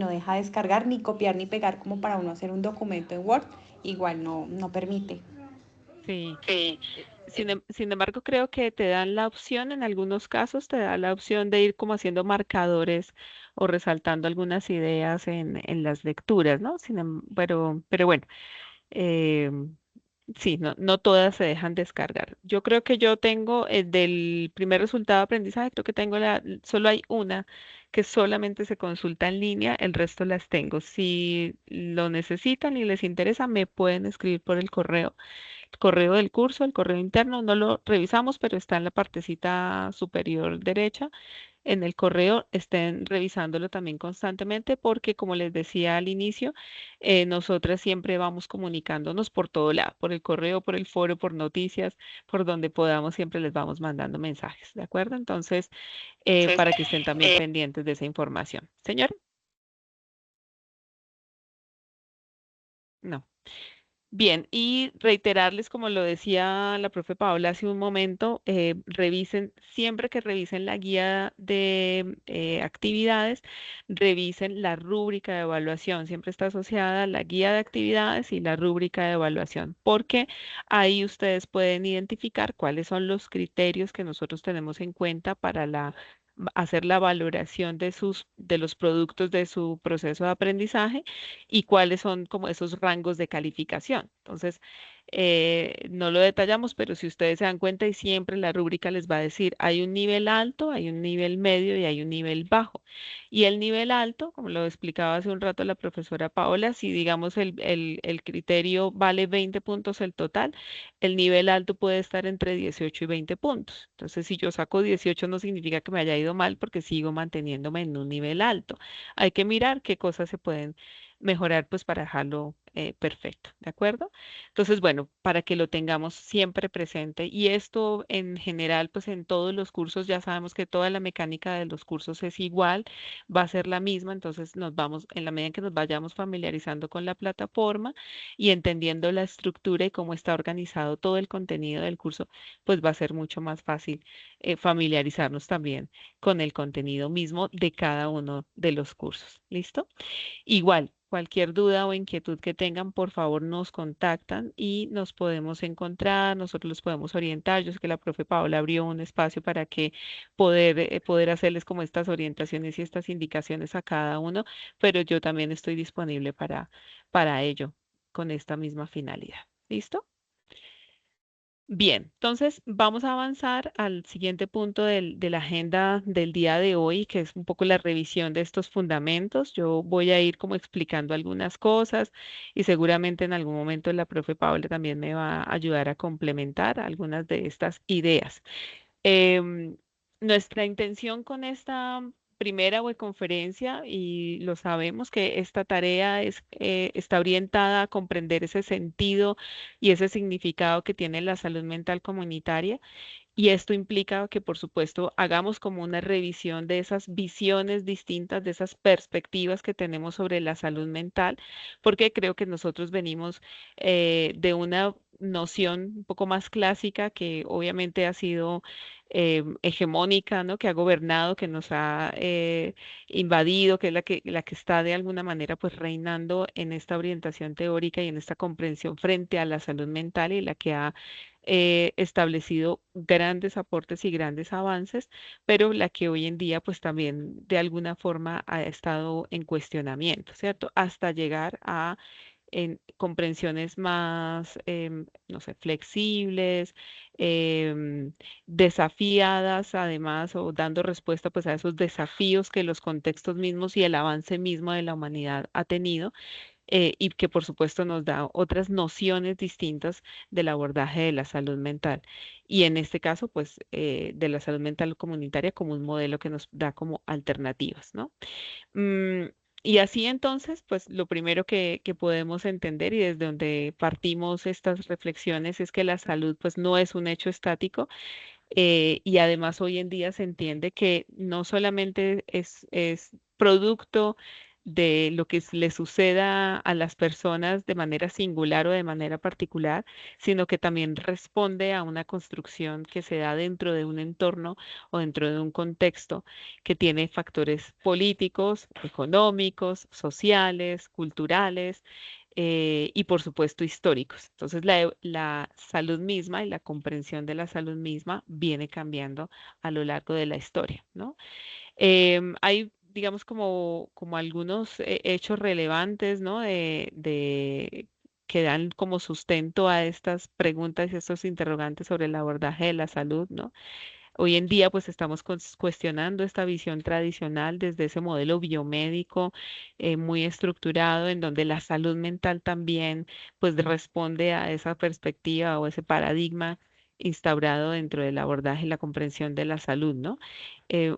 deja descargar ni copiar ni pegar como para uno hacer un documento en Word, igual no permite. Sí. Sí. Sin embargo, creo que te dan la opción, en algunos casos te da la opción de ir como haciendo marcadores o resaltando algunas ideas en las lecturas, ¿no? Pero bueno, eh, sí, no todas se dejan descargar. Yo creo que yo tengo del primer resultado de aprendizaje, creo que tengo solo hay una que solamente se consulta en línea, el resto las tengo. Si lo necesitan y les interesa, me pueden escribir por el correo del curso, el correo interno, no lo revisamos, pero está en la partecita superior derecha. En el correo estén revisándolo también constantemente porque, como les decía al inicio, nosotras siempre vamos comunicándonos por todo lado, por el correo, por el foro, por noticias, por donde podamos, siempre les vamos mandando mensajes, ¿de acuerdo? Entonces, Entonces, para que estén también pendientes de esa información. Señor, no. Bien, y reiterarles, como lo decía la profe Paola hace un momento, revisen, siempre que revisen la guía de actividades, revisen la rúbrica de evaluación. Siempre está asociada la guía de actividades y la rúbrica de evaluación, porque ahí ustedes pueden identificar cuáles son los criterios que nosotros tenemos en cuenta para hacer la valoración de los productos de su proceso de aprendizaje y cuáles son como esos rangos de calificación. Entonces, no lo detallamos, pero si ustedes se dan cuenta y siempre la rúbrica les va a decir, hay un nivel alto, hay un nivel medio y hay un nivel bajo. Y el nivel alto, como lo explicaba hace un rato la profesora Paola, si digamos el criterio vale 20 puntos el total, el nivel alto puede estar entre 18 y 20 puntos. Entonces, si yo saco 18 no significa que me haya ido mal porque sigo manteniéndome en un nivel alto. Hay que mirar qué cosas se pueden mejorar pues para dejarlo perfecto, ¿de acuerdo? Entonces, bueno, para que lo tengamos siempre presente y esto en general pues en todos los cursos ya sabemos que toda la mecánica de los cursos es igual, va a ser la misma, entonces nos vamos, en la medida en que nos vayamos familiarizando con la plataforma y entendiendo la estructura y cómo está organizado todo el contenido del curso, pues va a ser mucho más fácil familiarizarnos también con el contenido mismo de cada uno de los cursos. ¿Listo? Igual, cualquier duda o inquietud que tengan, por favor nos contactan y nos podemos encontrar, nosotros los podemos orientar. Yo sé que la profe Paola abrió un espacio para que poder hacerles como estas orientaciones y estas indicaciones a cada uno, pero yo también estoy disponible para ello con esta misma finalidad. ¿Listo? Bien, entonces vamos a avanzar al siguiente punto de la agenda del día de hoy, que es un poco la revisión de estos fundamentos. Yo voy a ir como explicando algunas cosas y seguramente en algún momento la profe Paula también me va a ayudar a complementar algunas de estas ideas. Em, Nuestra intención con esta primera webconferencia, y lo sabemos que esta tarea está orientada a comprender ese sentido y ese significado que tiene la salud mental comunitaria. Y esto implica que, por supuesto, hagamos como una revisión de esas visiones distintas, de esas perspectivas que tenemos sobre la salud mental, porque creo que nosotros venimos de una noción un poco más clásica que obviamente ha sido hegemónica, ¿no? Que ha gobernado, que nos ha invadido, que es la que está de alguna manera pues reinando en esta orientación teórica y en esta comprensión frente a la salud mental y la que ha establecido grandes aportes y grandes avances, pero la que hoy en día pues también de alguna forma ha estado en cuestionamiento, ¿cierto? Hasta llegar a comprensiones más, no sé, flexibles, em, desafiadas además, o dando respuesta pues a esos desafíos que los contextos mismos y el avance mismo de la humanidad ha tenido, y que por supuesto nos da otras nociones distintas del abordaje de la salud mental. Y en este caso, pues, de la salud mental comunitaria como un modelo que nos da como alternativas, ¿no? Mm, y así entonces, pues lo primero que podemos entender y desde donde partimos estas reflexiones es que la salud pues no es un hecho estático, y además hoy en día se entiende que no solamente es producto de lo que le suceda a las personas de manera singular o de manera particular, sino que también responde a una construcción que se da dentro de un entorno o dentro de un contexto que tiene factores políticos, económicos, sociales, culturales, y por supuesto históricos. Entonces la salud misma y la comprensión de la salud misma viene cambiando a lo largo de la historia, ¿no? Hay, digamos, como algunos hechos relevantes, ¿no? Que dan como sustento a estas preguntas y estos interrogantes sobre el abordaje de la salud, ¿no? Hoy en día, pues estamos cuestionando esta visión tradicional desde ese modelo biomédico muy estructurado, en donde la salud mental también, pues responde a esa perspectiva o ese paradigma instaurado dentro del abordaje y la comprensión de la salud, ¿no?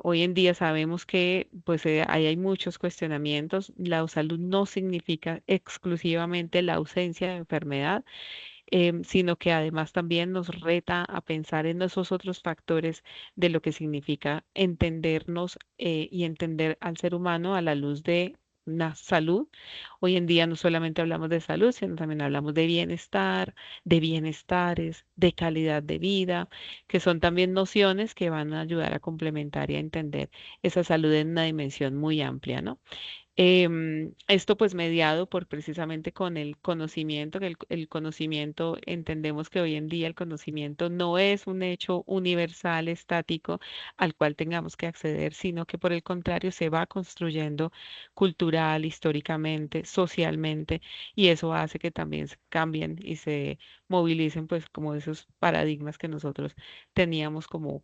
Hoy en día sabemos que, pues, ahí hay muchos cuestionamientos. La salud no significa exclusivamente la ausencia de enfermedad, sino que además también nos reta a pensar en esos otros factores de lo que significa entendernos, y entender al ser humano a la luz de una salud. Hoy en día no solamente hablamos de salud, sino también hablamos de bienestar, de bienestares, de calidad de vida, que son también nociones que van a ayudar a complementar y a entender esa salud en una dimensión muy amplia, ¿no? Esto pues mediado por precisamente con el conocimiento, que el conocimiento, entendemos que hoy en día el conocimiento no es un hecho universal, estático, al cual tengamos que acceder, sino que por el contrario se va construyendo cultural, históricamente, socialmente, y eso hace que también se cambien y se movilicen pues como esos paradigmas que nosotros teníamos como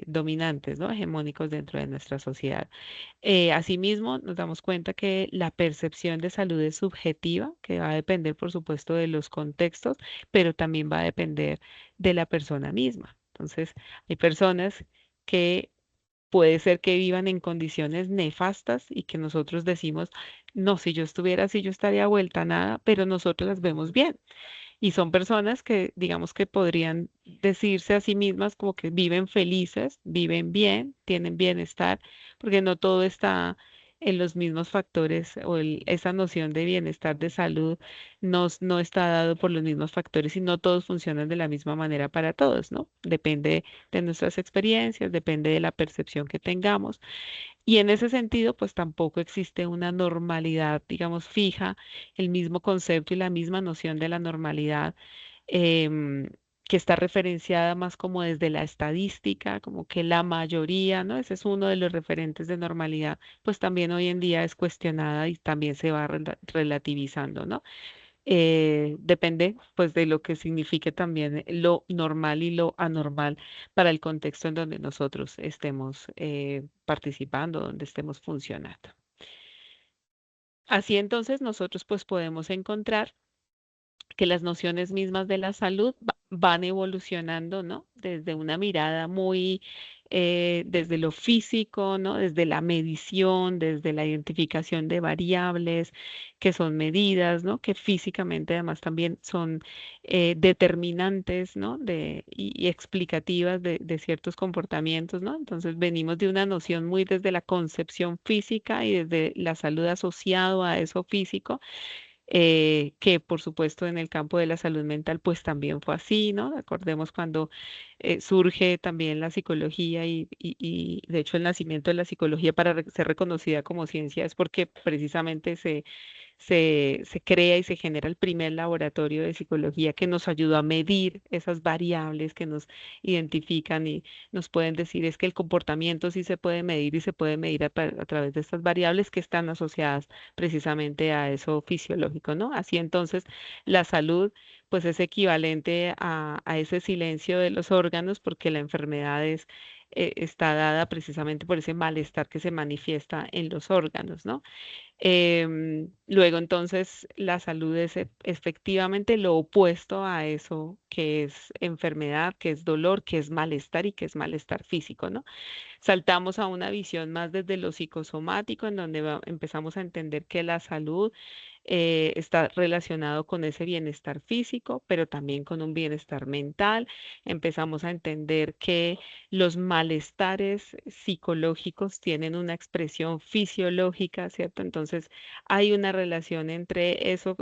dominantes, ¿no? Hegemónicos dentro de nuestra sociedad. Asimismo, nos damos cuenta que la percepción de salud es subjetiva, que va a depender, por supuesto, de los contextos, pero también va a depender de la persona misma. Entonces, hay personas que puede ser que vivan en condiciones nefastas y que nosotros decimos, no, si yo estuviera así, yo estaría vuelta a nada, pero nosotros las vemos bien. Y son personas que, digamos que podrían decirse a sí mismas como que viven felices, viven bien, tienen bienestar, porque no todo está en los mismos factores o esa noción de bienestar de salud no está dado por los mismos factores y no todos funcionan de la misma manera para todos, ¿no? Depende de nuestras experiencias, depende de la percepción que tengamos. Y en ese sentido, pues tampoco existe una normalidad, digamos, fija, el mismo concepto y la misma noción de la normalidad, em, que está referenciada más como desde la estadística, como que la mayoría, ¿no? Ese es uno de los referentes de normalidad, pues también hoy en día es cuestionada y también se va relativizando, ¿no? Depende pues de lo que signifique también lo normal y lo anormal para el contexto en donde nosotros estemos participando, donde estemos funcionando. Así entonces nosotros pues podemos encontrar que las nociones mismas de la salud van evolucionando, ¿no? Desde una mirada muy, desde lo físico, ¿no? Desde la medición, desde la identificación de variables que son medidas, ¿no? Que físicamente además también son determinantes, ¿no? Y explicativas de ciertos comportamientos, ¿no? Entonces venimos de una noción muy desde la concepción física y desde la salud asociado a eso físico, que por supuesto en el campo de la salud mental pues también fue así, ¿no? Recordemos cuando surge también la psicología y de hecho el nacimiento de la psicología para ser reconocida como ciencia es porque precisamente se crea y se genera el primer laboratorio de psicología que nos ayuda a medir esas variables que nos identifican y nos pueden decir es que el comportamiento sí se puede medir y se puede medir a través de estas variables que están asociadas precisamente a eso fisiológico, ¿no? Así entonces la salud pues es equivalente a ese silencio de los órganos porque la enfermedad está dada precisamente por ese malestar que se manifiesta en los órganos, ¿no? Luego, entonces, la salud es efectivamente lo opuesto a eso que es enfermedad, que es dolor, que es malestar y que es malestar físico, ¿no? Saltamos a una visión más desde lo psicosomático, en donde empezamos a entender que la salud está relacionado con ese bienestar físico, pero también con un bienestar mental. Empezamos a entender que los malestares psicológicos tienen una expresión fisiológica, ¿cierto? Entonces hay una relación entre eso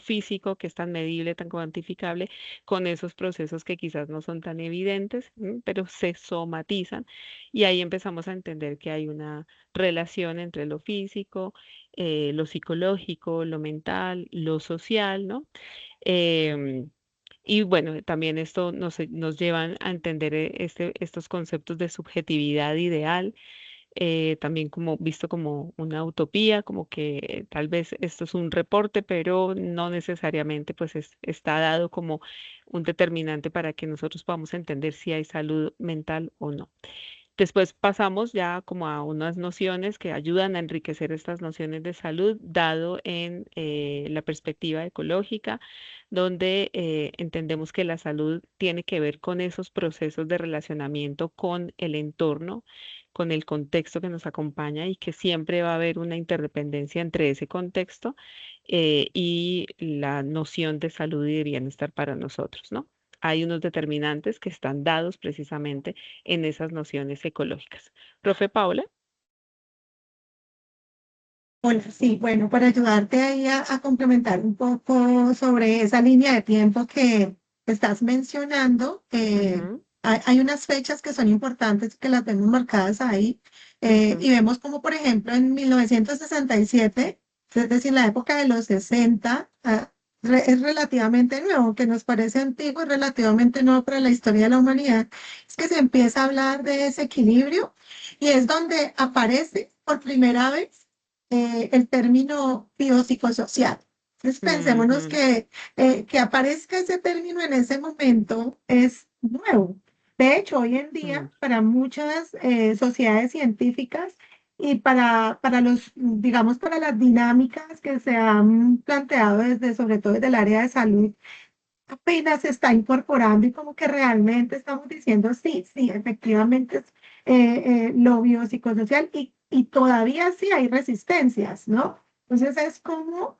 físico que es tan medible, tan cuantificable, con esos procesos que quizás no son tan evidentes, pero se somatizan. Y ahí empezamos a entender que hay una relación entre lo físico, lo psicológico, lo mental, lo social, ¿no? Em, y bueno, también esto nos llevan a entender estos conceptos de subjetividad ideal, también como visto como una utopía, como que tal vez esto es un reporte, pero no necesariamente pues está dado como un determinante para que nosotros podamos entender si hay salud mental o no. Después pasamos ya como a unas nociones que ayudan a enriquecer estas nociones de salud, dado en la perspectiva ecológica, donde entendemos que la salud tiene que ver con esos procesos de relacionamiento con el entorno, con el contexto que nos acompaña y que siempre va a haber una interdependencia entre ese contexto y la noción de salud y de bienestar para nosotros, ¿no? Hay unos determinantes que están dados precisamente en esas nociones ecológicas. Profe Paula. Hola, sí, bueno, para ayudarte ahí a complementar un poco sobre esa línea de tiempo que estás mencionando, Ujú, hay unas fechas que son importantes que las vemos marcadas ahí, y ujú, vemos como, por ejemplo, en 1967, es decir, la época de los 60, es relativamente nuevo, que nos parece antiguo, es relativamente nuevo para la historia de la humanidad, es que se empieza a hablar de ese equilibrio y es donde aparece por primera vez el término biopsicosocial. Entonces pensémonos ujú, que aparezca ese término en ese momento es nuevo. De hecho, hoy en día, ujú, para muchas sociedades científicas y para los, digamos, para las dinámicas que se han planteado desde, sobre todo desde el área de salud, apenas se está incorporando y como que realmente estamos diciendo, sí, sí, efectivamente es lo biopsicosocial y todavía sí hay resistencias, ¿no? Entonces es como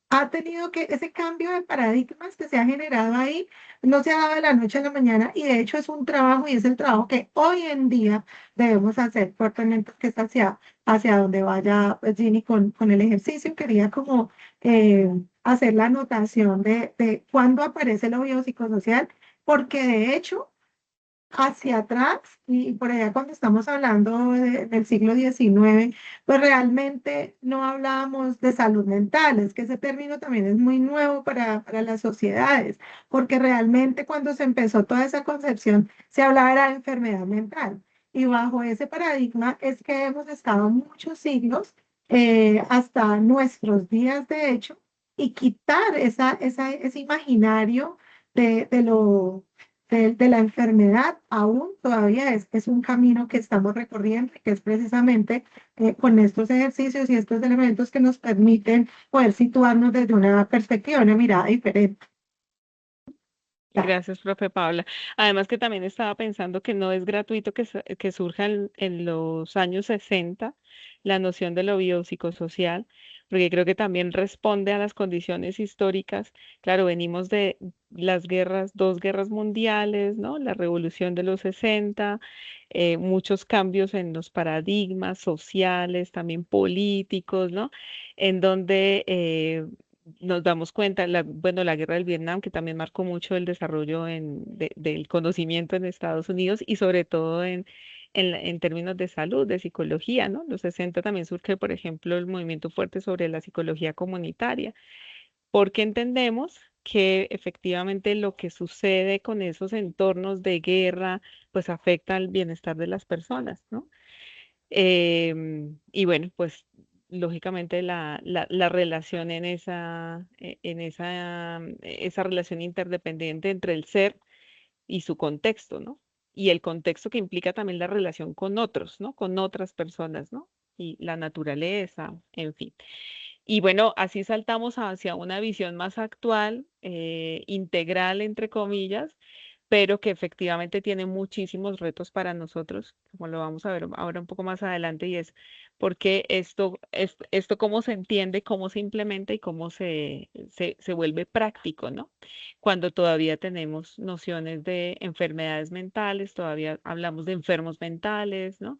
ha tenido que, ese cambio de paradigmas que se ha generado ahí, no se ha dado de la noche a la mañana y de hecho es un trabajo y es el trabajo que hoy en día debemos hacer fuertemente, que es hacia donde vaya pues, Ginny con el ejercicio. Quería como hacer la anotación de cuándo aparece lo biopsicosocial, porque de hecho hacia atrás y por allá cuando estamos hablando del siglo XIX, pues realmente no hablábamos de salud mental. Es que ese término también es muy nuevo para las sociedades, porque realmente cuando se empezó toda esa concepción se hablaba era de enfermedad mental. Y bajo ese paradigma es que hemos estado muchos siglos, hasta nuestros días de hecho, y quitar ese imaginario de lo de la enfermedad aún todavía es un camino que estamos recorriendo y que es precisamente con estos ejercicios y estos elementos que nos permiten poder situarnos desde una perspectiva, una mirada diferente. Ya. Gracias, profe Paula. Además que también estaba pensando que no es gratuito que surja en los años 60 la noción de lo biopsicosocial, porque creo que también responde a las condiciones históricas. Claro, venimos de las guerras, dos guerras mundiales, ¿no? La revolución de los 60, muchos cambios en los paradigmas sociales, también políticos, ¿no? En donde nos damos cuenta, bueno, la guerra del Vietnam, que también marcó mucho el desarrollo del conocimiento en Estados Unidos y sobre todo en términos de salud, de psicología, ¿no? Los 60 también surge, por ejemplo, el movimiento fuerte sobre la psicología comunitaria, porque entendemos que efectivamente lo que sucede con esos entornos de guerra, pues afecta al bienestar de las personas, ¿no? Y bueno, pues lógicamente la relación esa relación interdependiente entre el ser y su contexto, ¿no? Y el contexto que implica también la relación con otros, ¿no? Con otras personas, ¿no? Y la naturaleza, en fin. Y bueno, así saltamos hacia una visión más actual, integral, entre comillas, pero que efectivamente tiene muchísimos retos para nosotros, como lo vamos a ver ahora un poco más adelante, y es porque esto cómo se entiende, cómo se implementa y cómo se vuelve práctico, ¿no? Cuando todavía tenemos nociones de enfermedades mentales, todavía hablamos de enfermos mentales, ¿no?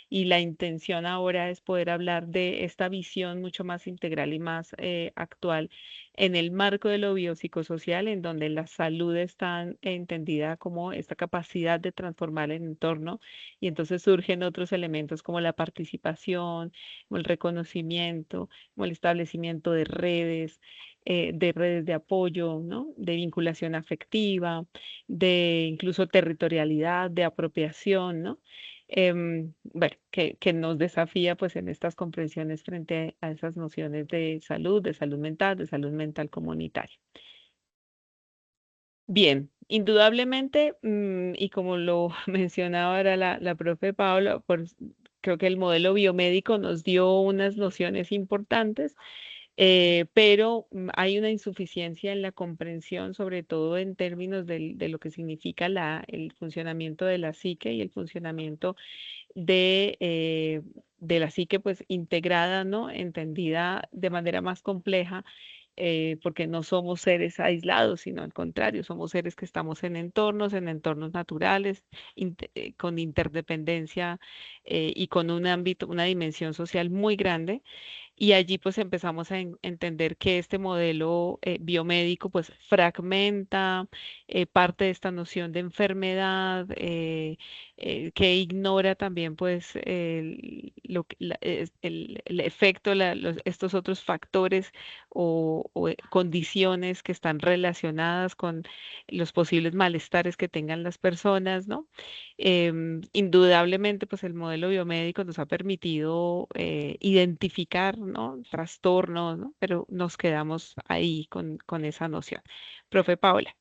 Y la intención ahora es poder hablar de esta visión mucho más integral y más actual en el marco de lo biopsicosocial, en donde la salud está entendida como esta capacidad de transformar el entorno y entonces surgen otros elementos como la participación, como el reconocimiento, como el establecimiento de redes de apoyo, ¿no? De vinculación afectiva, de incluso territorialidad, de apropiación, ¿no? Bueno, que nos desafía pues en estas comprensiones frente a esas nociones de salud mental, de salud mental comunitaria. Bien, indudablemente, y como lo mencionaba ahora la profe Paula, creo que el modelo biomédico nos dio unas nociones importantes, pero hay una insuficiencia en la comprensión, sobre todo en términos de lo que significa el funcionamiento de la psique y el funcionamiento de la psique pues integrada, ¿no? Entendida de manera más compleja, porque no somos seres aislados, sino al contrario, somos seres que estamos en entornos naturales, con interdependencia y con un ámbito, una dimensión social muy grande. Y allí pues empezamos a entender que este modelo biomédico pues fragmenta parte de esta noción de enfermedad, que ignora también pues el efecto, estos otros factores o condiciones que están relacionadas con los posibles malestares que tengan las personas, ¿no? Indudablemente, pues el modelo biomédico nos ha permitido identificar, ¿no? Trastornos, ¿no? Pero nos quedamos ahí con esa noción. Profe Paola.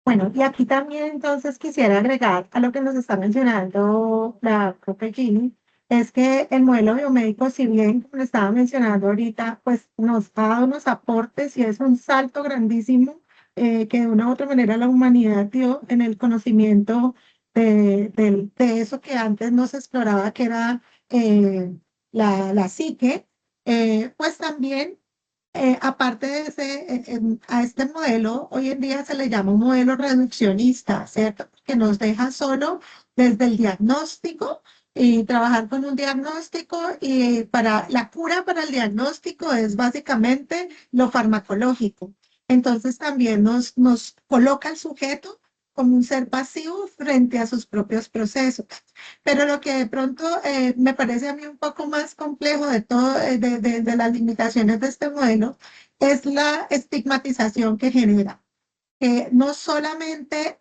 Bueno, y aquí también entonces quisiera agregar a lo que nos está mencionando la profe Gini, es que el modelo biomédico, si bien, como le estaba mencionando ahorita, pues nos ha dado unos aportes y es un salto grandísimo, que de una u otra manera la humanidad dio en el conocimiento de eso que antes no se exploraba, que era la psique, pues también aparte de a este modelo, hoy en día se le llama un modelo reduccionista, ¿cierto? Que nos deja solo desde el diagnóstico y trabajar con un diagnóstico y para la cura para el diagnóstico es básicamente lo farmacológico. Entonces también nos coloca al sujeto como un ser pasivo frente a sus propios procesos. Pero lo que de pronto me parece a mí un poco más complejo de todo, de las limitaciones de este modelo, es la estigmatización que genera. No solamente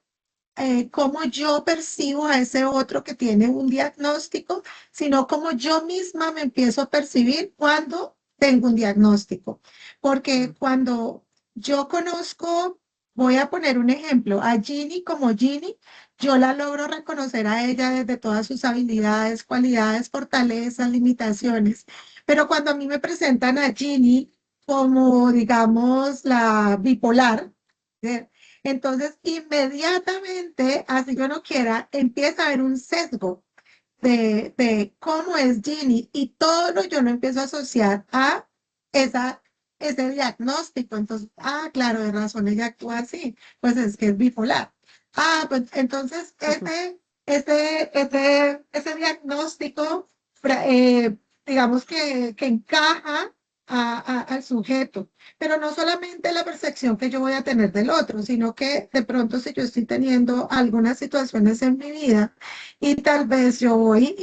cómo yo percibo a ese otro que tiene un diagnóstico, sino cómo yo misma me empiezo a percibir cuando tengo un diagnóstico. Porque cuando yo conozco, voy a poner un ejemplo, a Ginny como Ginny, yo la logro reconocer a ella desde todas sus habilidades, cualidades, fortalezas, limitaciones. Pero cuando a mí me presentan a Ginny como, digamos, la bipolar, ¿sí? Entonces, inmediatamente, así yo no quiera, empieza a haber un sesgo de cómo es Ginny y todo lo yo lo empiezo a asociar a esa, ese diagnóstico. Entonces, claro, de razón ella actúa así, pues es que es bipolar. Pues entonces ese diagnóstico, digamos que encaja al sujeto, pero no solamente la percepción que yo voy a tener del otro, sino que de pronto si yo estoy teniendo algunas situaciones en mi vida, y tal vez yo voy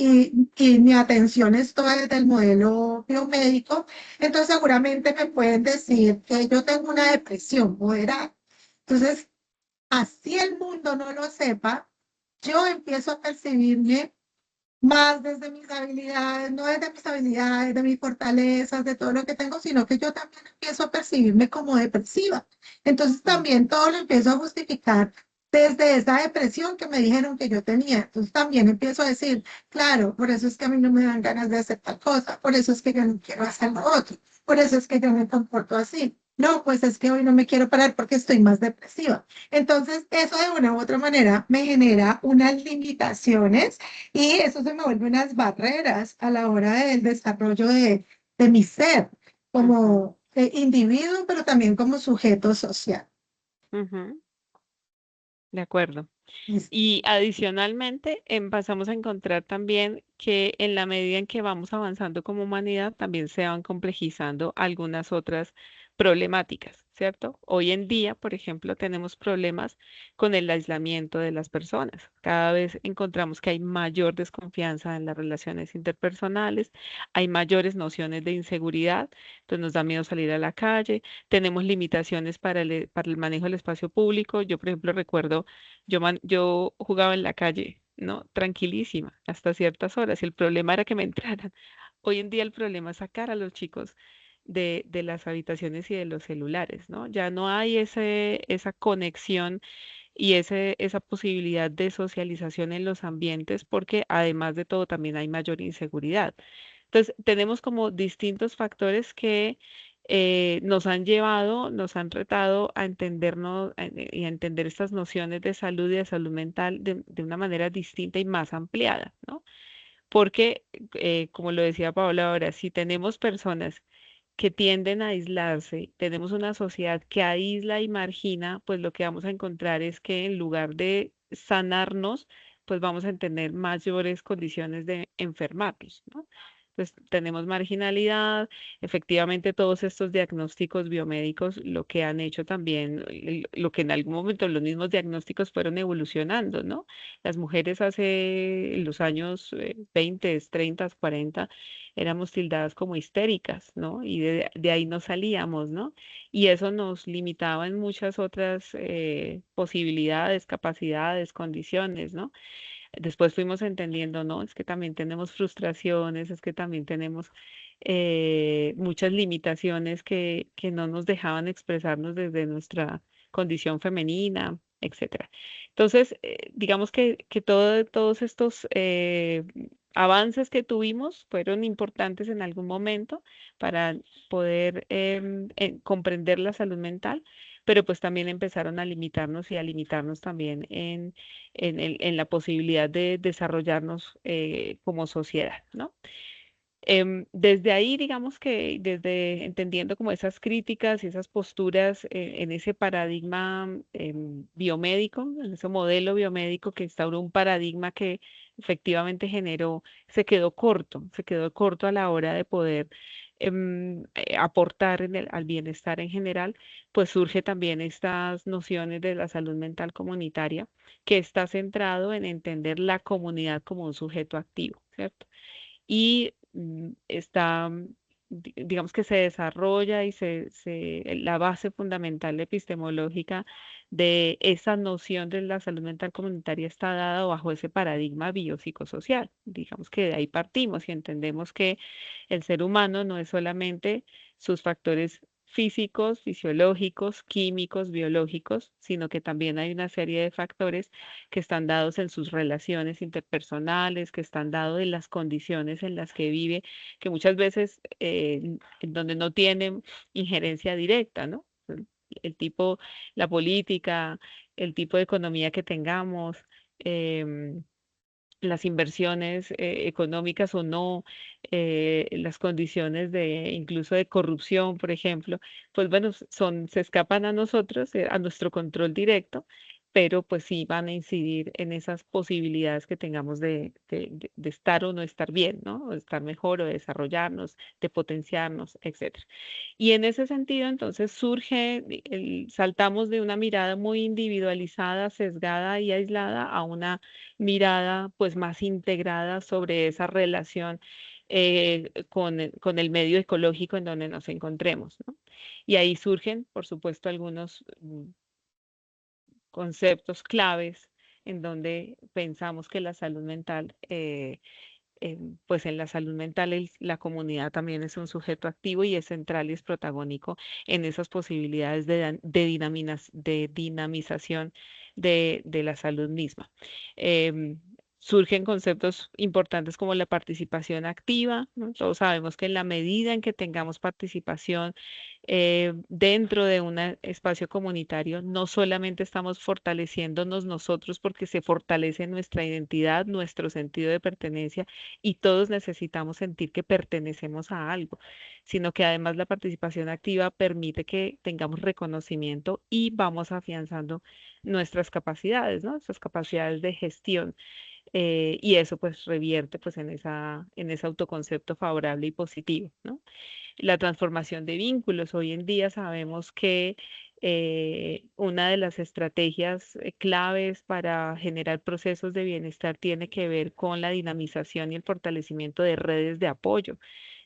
y mi atención es toda desde el modelo biomédico, entonces seguramente me pueden decir que yo tengo una depresión moderada. Entonces, así el mundo no lo sepa, yo empiezo a percibirme más desde mis habilidades, no desde mis habilidades, de mis fortalezas, de todo lo que tengo, sino que yo también empiezo a percibirme como depresiva. Entonces también todo lo empiezo a justificar desde esa depresión que me dijeron que yo tenía. Entonces también empiezo a decir, claro, por eso es que a mí no me dan ganas de hacer tal cosa, por eso es que yo no quiero hacer lo otro, por eso es que yo me comporto así. No, pues es que hoy no me quiero parar porque estoy más depresiva. Entonces, eso de una u otra manera me genera unas limitaciones y eso se me vuelve unas barreras a la hora del desarrollo de mi ser Ujú, como individuo, pero también como sujeto social. ujú, de acuerdo. Es- Y adicionalmente, pasamos a encontrar también que en la medida en que vamos avanzando como humanidad, también se van complejizando algunas otras problemáticas, ¿cierto? Hoy en día, por ejemplo, tenemos problemas con el aislamiento de las personas. Cada vez encontramos que hay mayor desconfianza en las relaciones interpersonales, hay mayores nociones de inseguridad, entonces nos da miedo salir a la calle, tenemos limitaciones para el manejo del espacio público. Yo, por ejemplo, recuerdo yo jugaba en la calle, ¿no? Tranquilísima, hasta ciertas horas. Y el problema era que me entraran. Hoy en día el problema es sacar a los chicos de las habitaciones y de los celulares, ¿no? Ya no hay esa conexión y esa posibilidad de socialización en los ambientes porque además de todo también hay mayor inseguridad. Entonces, tenemos como distintos factores que nos han llevado, nos han retado a entendernos y a entender estas nociones de salud y de salud mental de una manera distinta y más ampliada, ¿no? Porque, como lo decía Paola ahora, si tenemos personas que tienden a aislarse, tenemos una sociedad que aísla y margina, pues lo que vamos a encontrar es que en lugar de sanarnos, pues vamos a tener mayores condiciones de enfermarnos, ¿no? Pues tenemos marginalidad, efectivamente todos estos diagnósticos biomédicos, lo que han hecho también, lo que en algún momento los mismos diagnósticos fueron evolucionando, ¿no? Las mujeres hace en los años 20, 30, 40 éramos tildadas como histéricas, ¿no? Y de ahí no salíamos, ¿no? Y eso nos limitaba en muchas otras posibilidades, capacidades, condiciones, ¿no? Después fuimos entendiendo, ¿no? Es que también tenemos frustraciones, es que también tenemos muchas limitaciones que no nos dejaban expresarnos desde nuestra condición femenina, etcétera. Entonces, digamos que todos estos avances que tuvimos fueron importantes en algún momento para poder comprender la salud mental, pero pues también empezaron a limitarnos y a limitarnos también en la posibilidad de desarrollarnos como sociedad, ¿no? Desde ahí, digamos que desde entendiendo como esas críticas y esas posturas en ese paradigma biomédico, en ese modelo biomédico que instauró un paradigma que efectivamente generó, se quedó corto a la hora de poder aportar al bienestar en general, pues surge también estas nociones de la salud mental comunitaria, que está centrado en entender la comunidad como un sujeto activo, ¿cierto? Y está, digamos que se desarrolla y la base fundamental epistemológica de esa noción de la salud mental comunitaria está dada bajo ese paradigma biopsicosocial. Digamos que de ahí partimos y entendemos que el ser humano no es solamente sus factores físicos, fisiológicos, químicos, biológicos, sino que también hay una serie de factores que están dados en sus relaciones interpersonales, que están dados en las condiciones en las que vive, que muchas veces en donde no tienen injerencia directa, ¿no? El tipo, la política, el tipo de economía que tengamos, em, las inversiones económicas o no, las condiciones de incluso de corrupción, por ejemplo, pues bueno, se escapan a nosotros, a nuestro control directo, pero pues sí van a incidir en esas posibilidades que tengamos de estar o no estar bien, ¿no? O de estar mejor o de desarrollarnos, de potenciarnos, etcétera. Y en ese sentido, entonces surge, saltamos de una mirada muy individualizada, sesgada y aislada a una mirada pues más integrada sobre esa relación con el medio ecológico en donde nos encontremos, ¿no? Y ahí surgen, por supuesto, algunos conceptos claves en donde pensamos que la salud mental pues en la salud mental la comunidad también es un sujeto activo y es central y es protagónico en esas posibilidades de dinamización de la salud misma. Surgen conceptos importantes como la participación activa, ¿no? Todos sabemos que en la medida en que tengamos participación dentro de un espacio comunitario, no solamente estamos fortaleciéndonos nosotros porque se fortalece nuestra identidad, nuestro sentido de pertenencia, y todos necesitamos sentir que pertenecemos a algo, sino que además la participación activa permite que tengamos reconocimiento y vamos afianzando nuestras capacidades, ¿no? Nuestras capacidades de gestión. Y eso pues revierte pues en ese autoconcepto favorable y positivo, ¿no? La transformación de vínculos. Hoy en día sabemos que una de las estrategias claves para generar procesos de bienestar tiene que ver con la dinamización y el fortalecimiento de redes de apoyo.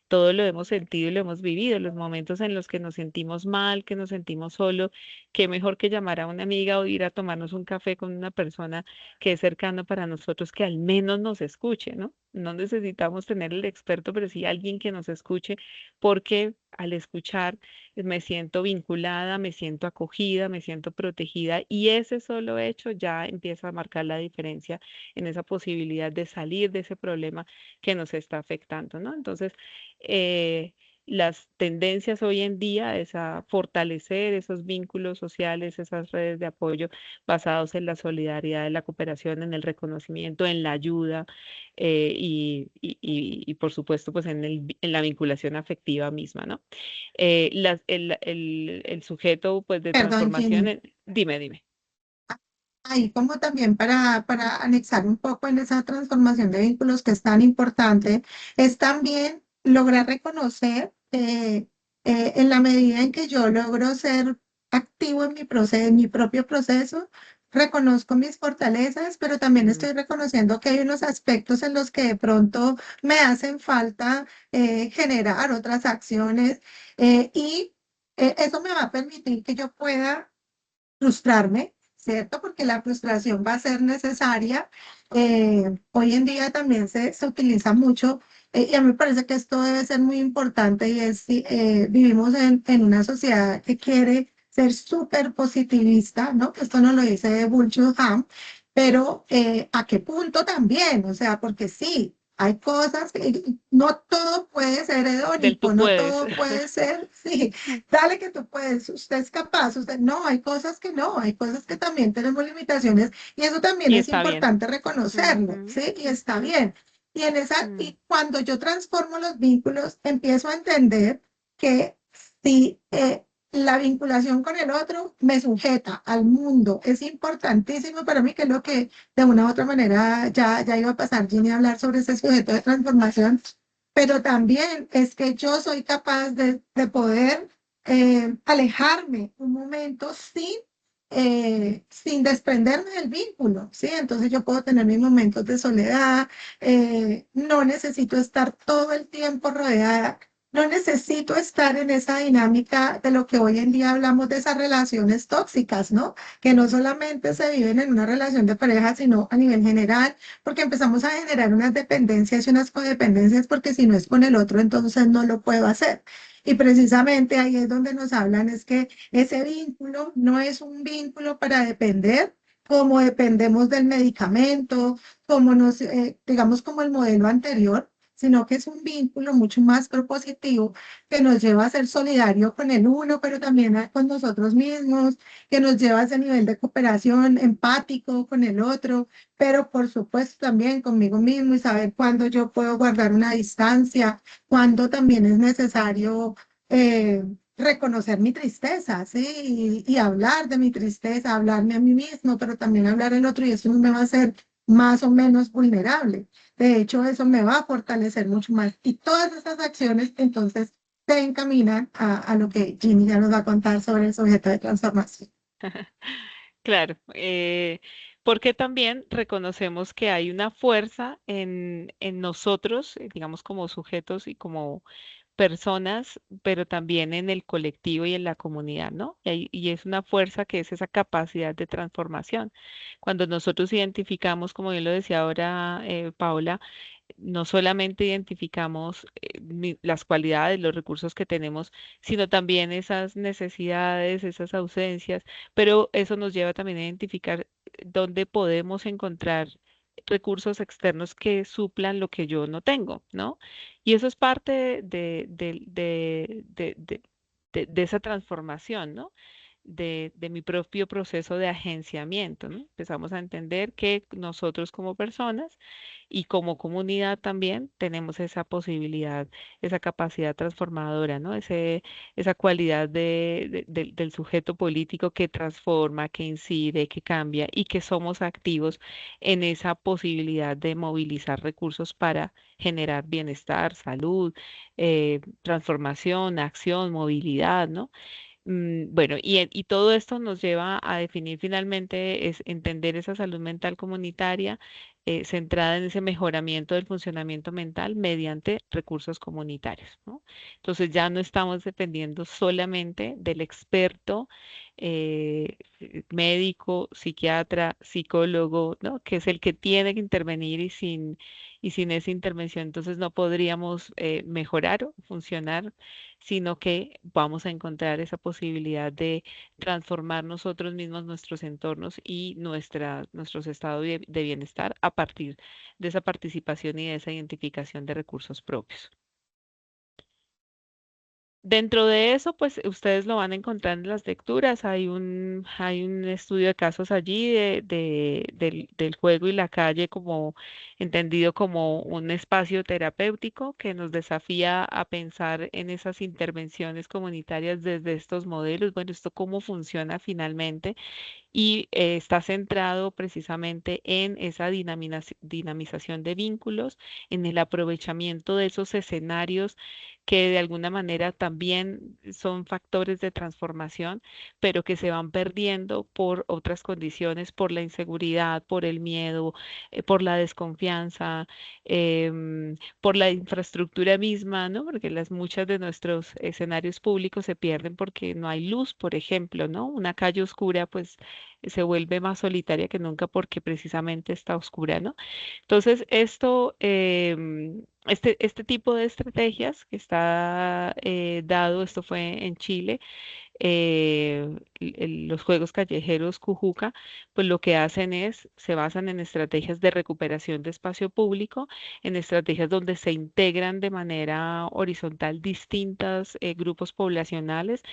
Todo lo hemos sentido y lo hemos vivido, los momentos en los que nos sentimos mal, que nos sentimos solos, qué mejor que llamar a una amiga o ir a tomarnos un café con una persona que es cercana para nosotros, que al menos nos escuche, ¿no? No necesitamos tener el experto, pero sí alguien que nos escuche, porque al escuchar me siento vinculada, me siento acogida, me siento protegida, y ese solo hecho ya empieza a marcar la diferencia en esa posibilidad de salir de ese problema que nos está afectando, ¿no? Entonces, eh, las tendencias hoy en día es a fortalecer esos vínculos sociales, esas redes de apoyo basados en la solidaridad, en la cooperación, en el reconocimiento, en la ayuda y, por supuesto pues en la vinculación afectiva misma, ¿no? El sujeto pues de Perdón, transformación, Jenny. dime. Ahí como también para anexar un poco en esa transformación de vínculos que es tan importante, es también lograr reconocer en la medida en que yo logro ser activo en mi proceso, en mi propio proceso, reconozco mis fortalezas, pero también Mm, estoy reconociendo que hay unos aspectos en los que de pronto me hacen falta generar otras acciones y eso me va a permitir que yo pueda frustrarme, ¿cierto? Porque la frustración va a ser necesaria. Hoy en día también se utiliza mucho y a mí me parece que esto debe ser muy importante y es, vivimos en una sociedad que quiere ser súper positivista, ¿no? Esto nos lo dice Bull-Ham, pero ¿a qué punto también? O sea, porque sí. Hay cosas que no todo puede ser del hedónico, tú no puedes. todo puede ser, sí, dale que tú puedes, usted es capaz, usted no, hay cosas que no, hay cosas que también tenemos limitaciones y eso también Y es está bien. importante reconocerlo, Ujú, ¿sí? Y está ujú. bien. Mm, Y cuando yo transformo los vínculos, empiezo a entender que si la vinculación con el otro me sujeta al mundo, es importantísimo para mí, que es lo que de una u otra manera ya iba a pasar Ginny a hablar sobre ese sujeto de transformación, pero también es que yo soy capaz de poder alejarme un momento sin desprenderme del vínculo, ¿sí? Entonces yo puedo tener mis momentos de soledad, no necesito estar todo el tiempo rodeada, no necesito estar en esa dinámica de lo que hoy en día hablamos de esas relaciones tóxicas, ¿no? Que no solamente se viven en una relación de pareja, sino a nivel general, porque empezamos a generar unas dependencias y unas codependencias, porque si no es con el otro, entonces no lo puedo hacer. Y precisamente ahí es donde nos hablan, es que ese vínculo no es un vínculo para depender, como dependemos del medicamento, digamos, como el modelo anterior, sino que es un vínculo mucho más propositivo, que nos lleva a ser solidario con el uno, pero también con nosotros mismos, que nos lleva a ese nivel de cooperación empático con el otro, pero por supuesto también conmigo mismo, y saber cuándo yo puedo guardar una distancia, cuándo también es necesario reconocer mi tristeza, ¿sí? Y hablar de mi tristeza, hablarme a mí mismo, pero también hablar al otro, y eso no me va a hacer más o menos vulnerable. De hecho, eso me va a fortalecer mucho más. Y todas esas acciones, entonces, se encaminan a lo que Ginny ya nos va a contar sobre el sujeto de transformación. claro, porque también reconocemos que hay una fuerza en nosotros, digamos como sujetos y como personas, pero también en el colectivo y en la comunidad, ¿no? Y es una fuerza que es esa capacidad de transformación. Cuando nosotros identificamos, como bien lo decía ahora Paola, no solamente identificamos las cualidades, los recursos que tenemos, sino también esas necesidades, esas ausencias, pero eso nos lleva también a identificar dónde podemos encontrar recursos externos que suplan lo que yo no tengo, ¿no? Y eso es parte de esa transformación, ¿no? De mi propio proceso de agenciamiento, ¿no? Empezamos a entender que nosotros como personas y como comunidad también tenemos esa posibilidad, esa capacidad transformadora, ¿no? Esa cualidad del sujeto político que transforma, que incide, que cambia y que somos activos en esa posibilidad de movilizar recursos para generar bienestar, salud, transformación, acción, movilidad, ¿no? Bueno, y todo esto nos lleva a definir finalmente, es entender esa salud mental comunitaria centrada en ese mejoramiento del funcionamiento mental mediante recursos comunitarios, ¿no? Entonces ya no estamos dependiendo solamente del experto médico, psiquiatra, psicólogo, ¿no? Que es el que tiene que intervenir y sin esa intervención entonces no podríamos mejorar o funcionar, sino que vamos a encontrar esa posibilidad de transformar nosotros mismos nuestros entornos y nuestros estados de bienestar a partir de esa participación y de esa identificación de recursos propios. Dentro de eso, pues ustedes lo van a encontrar en las lecturas. Hay un estudio de casos allí del juego y la calle como entendido como un espacio terapéutico que nos desafía a pensar en esas intervenciones comunitarias desde estos modelos. Bueno, esto cómo funciona finalmente y está centrado precisamente en esa dinamización de vínculos, en el aprovechamiento de esos escenarios que de alguna manera también son factores de transformación, pero que se van perdiendo por otras condiciones, por la inseguridad, por el miedo, por la desconfianza, por la infraestructura misma, ¿no? Porque muchas de nuestros escenarios públicos se pierden porque no hay luz, por ejemplo, ¿no? Una calle oscura, pues se vuelve más solitaria que nunca porque precisamente está oscura, ¿no? Entonces, este tipo de estrategias que está dado, esto fue en Chile, los juegos callejeros Cujuca, pues lo que hacen es, se basan en estrategias de recuperación de espacio público, en estrategias donde se integran de manera horizontal distintos grupos poblacionales.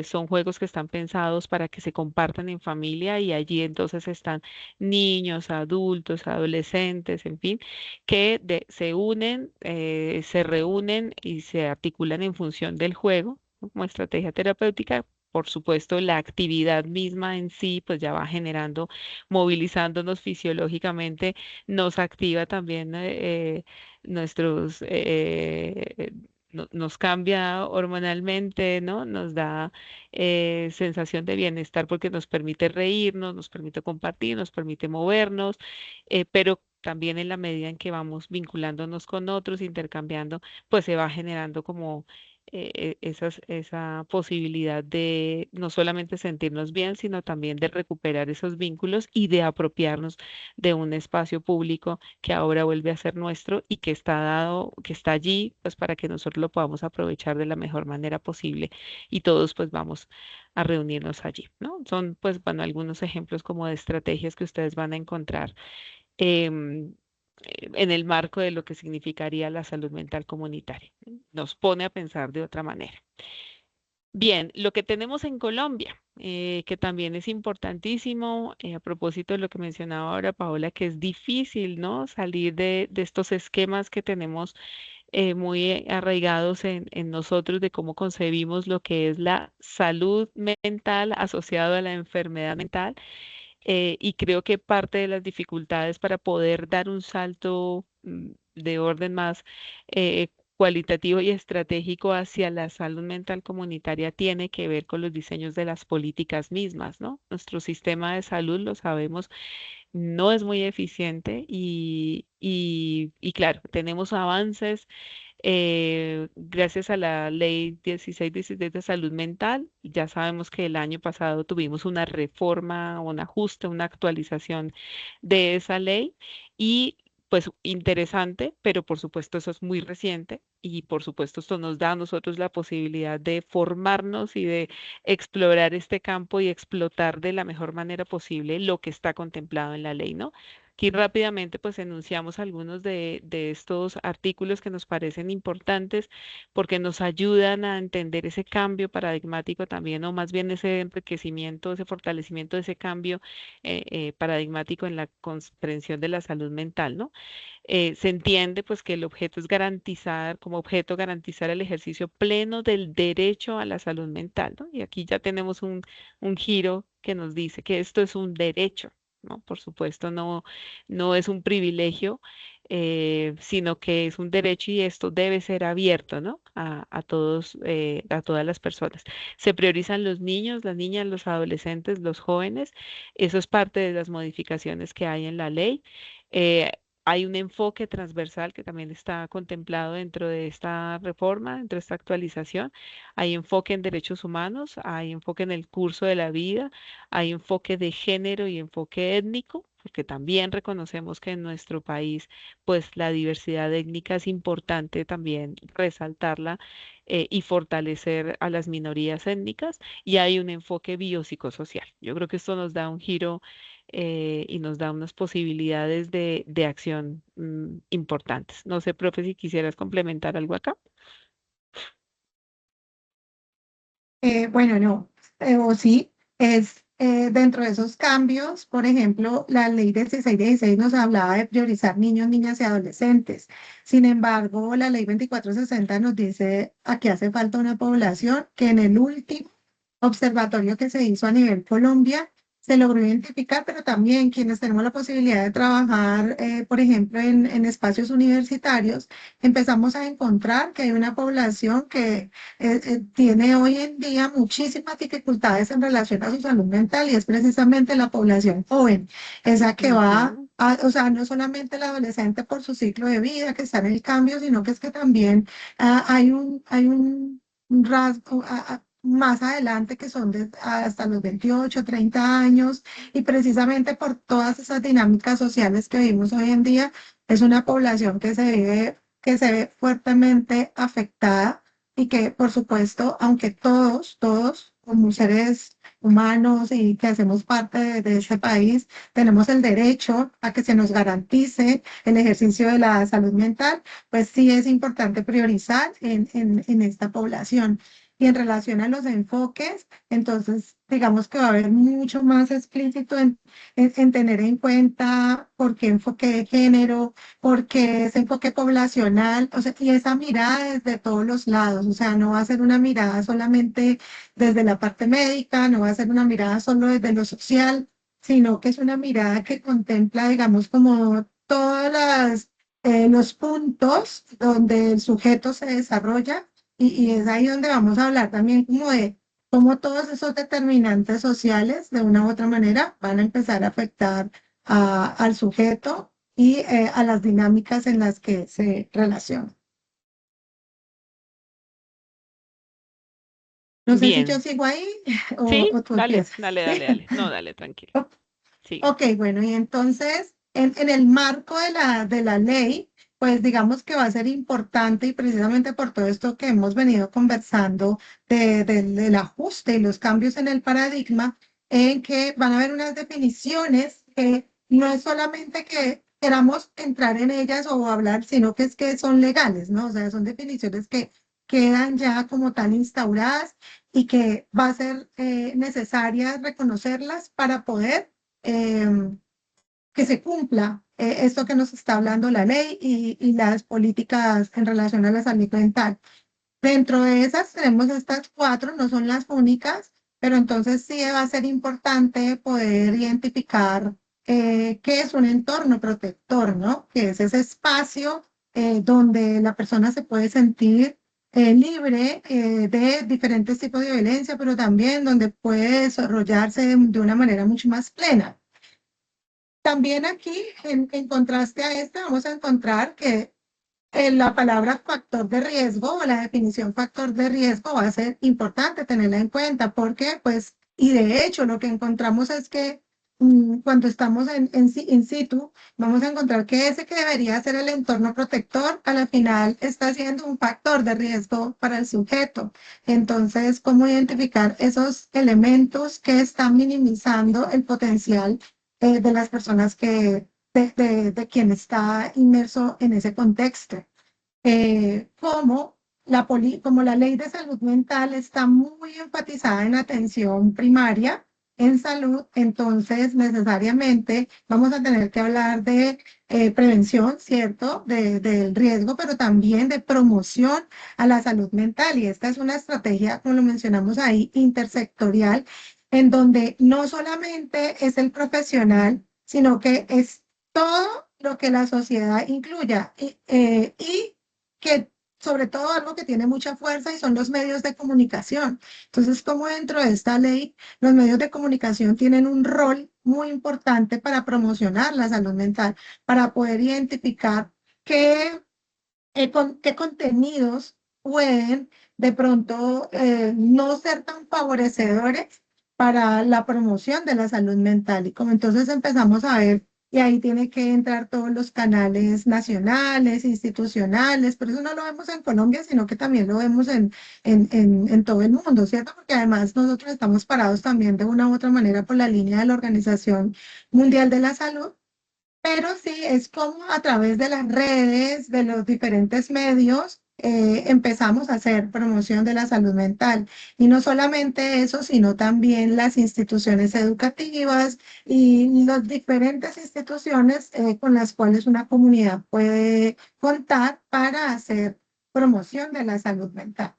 Son juegos que están pensados para que se compartan en familia y allí entonces están niños, adultos, adolescentes, en fin, que se unen, se reúnen y se articulan en función del juego, ¿no? Como estrategia terapéutica. Por supuesto, la actividad misma en sí, pues ya va generando, movilizándonos fisiológicamente, nos activa también nuestros, nos cambia hormonalmente, ¿no? Nos da sensación de bienestar porque nos permite reírnos, nos permite compartir, nos permite movernos, pero también en la medida en que vamos vinculándonos con otros, intercambiando, pues se va generando como esa posibilidad de no solamente sentirnos bien, sino también de recuperar esos vínculos y de apropiarnos de un espacio público que ahora vuelve a ser nuestro y que está dado, que está allí, pues para que nosotros lo podamos aprovechar de la mejor manera posible y todos pues vamos a reunirnos allí, ¿no? Son pues, bueno, algunos ejemplos como de estrategias que ustedes van a encontrar em, en el marco de lo que significaría la salud mental comunitaria. Nos pone a pensar de otra manera. Bien, lo que tenemos en Colombia, que también es importantísimo, a propósito de lo que mencionaba ahora Paola, que es difícil, ¿no? Salir de estos esquemas que tenemos muy arraigados en nosotros de cómo concebimos lo que es la salud mental asociada a la enfermedad mental. Y creo que parte de las dificultades para poder dar un salto de orden más cualitativo y estratégico hacia la salud mental comunitaria tiene que ver con los diseños de las políticas mismas, ¿no? Nuestro sistema de salud, lo sabemos, no es muy eficiente y claro, tenemos avances gracias a la ley 1616 de salud mental. Ya sabemos que el año pasado tuvimos una reforma, un ajuste, una actualización de esa ley y pues interesante, pero por supuesto eso es muy reciente y por supuesto esto nos da a nosotros la posibilidad de formarnos y de explorar este campo y explotar de la mejor manera posible lo que está contemplado en la ley, ¿no? Aquí rápidamente pues enunciamos algunos de estos artículos que nos parecen importantes porque nos ayudan a entender ese cambio paradigmático también, o más bien ese enriquecimiento, ese fortalecimiento de ese cambio paradigmático en la comprensión de la salud mental, ¿no? Se entiende pues que el objeto es garantizar, como objeto garantizar el ejercicio pleno del derecho a la salud mental, ¿no? Y aquí ya tenemos un giro que nos dice que esto es un derecho. ¿No? Por supuesto, no es un privilegio, sino que es un derecho y esto debe ser abierto, ¿no? A todos, a todas las personas. Se priorizan los niños, las niñas, los adolescentes, los jóvenes. Eso es parte de las modificaciones que hay en la ley. Eh, Hay un enfoque transversal que también está contemplado dentro de esta reforma, dentro de esta actualización. Hay enfoque en derechos humanos, hay enfoque en el curso de la vida, hay enfoque de género y enfoque étnico, porque también reconocemos que en nuestro país, pues la diversidad étnica es importante también resaltarla y fortalecer a las minorías étnicas, y hay un enfoque biopsicosocial. Yo creo que esto nos da un giro y nos da unas posibilidades de acción importantes. No sé, profe, si quisieras complementar algo acá. Bueno, no, o sí, es dentro de esos cambios, por ejemplo, la ley 1616 nos hablaba de priorizar niños, niñas y adolescentes. Sin embargo, la ley 2460 nos dice aquí hace falta una población que en el último observatorio que se hizo a nivel Colombia se logró identificar, pero también quienes tenemos la posibilidad de trabajar, por ejemplo, en espacios universitarios, empezamos a encontrar que hay una población que tiene hoy en día muchísimas dificultades en relación a su salud mental y es precisamente la población joven, esa que va, Ujú, o sea, no solamente el adolescente por su ciclo de vida que está en el cambio, sino que es que también hay un rasgo más adelante que son hasta los 28 30 años y precisamente por todas esas dinámicas sociales que vivimos hoy en día, es una población que se ve fuertemente afectada y que, por supuesto, aunque todos como seres humanos y que hacemos parte de este país, tenemos el derecho a que se nos garantice el ejercicio de la salud mental, pues sí es importante priorizar en esta población. Y en relación a los enfoques, entonces digamos que va a haber mucho más explícito en tener en cuenta por qué enfoque de género, porque ese enfoque poblacional, o sea, y esa mirada desde todos los lados, o sea, no va a ser una mirada solamente desde la parte médica, no va a ser una mirada solo desde lo social, sino que es una mirada que contempla, digamos, como todos los puntos donde el sujeto se desarrolla y es ahí donde vamos a hablar también como de cómo todos esos determinantes sociales de una u otra manera van a empezar a afectar al sujeto y a las dinámicas en las que se relaciona. No sé si yo Bien. sigo ahí Sí, o tú dale, empiezas. dale, dale, dale. No, dale, tranquilo. ¿Sí? Sigue. Ok, bueno, y entonces en el marco de la ley, pues digamos que va a ser importante y precisamente por todo esto que hemos venido conversando del ajuste y los cambios en el paradigma, en que van a haber unas definiciones que no es solamente que queramos entrar en ellas o hablar, sino que es que son legales, ¿no? O sea, son definiciones que quedan ya como tal instauradas y que va a ser necesaria reconocerlas para poder eh, que se cumpla esto que nos está hablando la ley y las políticas en relación a la salud mental. Dentro de esas tenemos estas cuatro, no son las únicas, pero entonces sí va a ser importante poder identificar qué es un entorno protector, ¿no? Que es ese espacio donde la persona se puede sentir libre de diferentes tipos de violencia, pero también donde puede desarrollarse de una manera mucho más plena. También aquí, en contraste a esta, vamos a encontrar que la palabra factor de riesgo o la definición factor de riesgo va a ser importante tenerla en cuenta porque, pues, y de hecho lo que encontramos es que cuando estamos in situ, vamos a encontrar que ese que debería ser el entorno protector, a la final está siendo un factor de riesgo para el sujeto. Entonces, ¿cómo identificar esos elementos que están minimizando el potencial de las personas de quien está inmerso en ese contexto? Como la ley de salud mental está muy enfatizada en atención primaria, en salud, entonces necesariamente vamos a tener que hablar de prevención, ¿cierto? Del riesgo, pero también de promoción a la salud mental. Y esta es una estrategia, como lo mencionamos ahí, intersectorial, en donde no solamente es el profesional, sino que es todo lo que la sociedad incluya y que sobre todo algo que tiene mucha fuerza y son los medios de comunicación. Entonces, como dentro de esta ley, los medios de comunicación tienen un rol muy importante para promocionar la salud mental, para poder identificar qué qué contenidos pueden de pronto no ser tan favorecedores para la promoción de la salud mental. Y como entonces empezamos a ver, y ahí tiene que entrar todos los canales nacionales, institucionales, pero eso no lo vemos en Colombia, sino que también lo vemos en todo el mundo, ¿cierto? Porque además nosotros estamos parados también de una u otra manera por la línea de la Organización Mundial de la Salud, pero sí, es como a través de las redes, de los diferentes medios, empezamos a hacer promoción de la salud mental. Y no solamente eso, sino también las instituciones educativas y las diferentes instituciones con las cuales una comunidad puede contar para hacer promoción de la salud mental.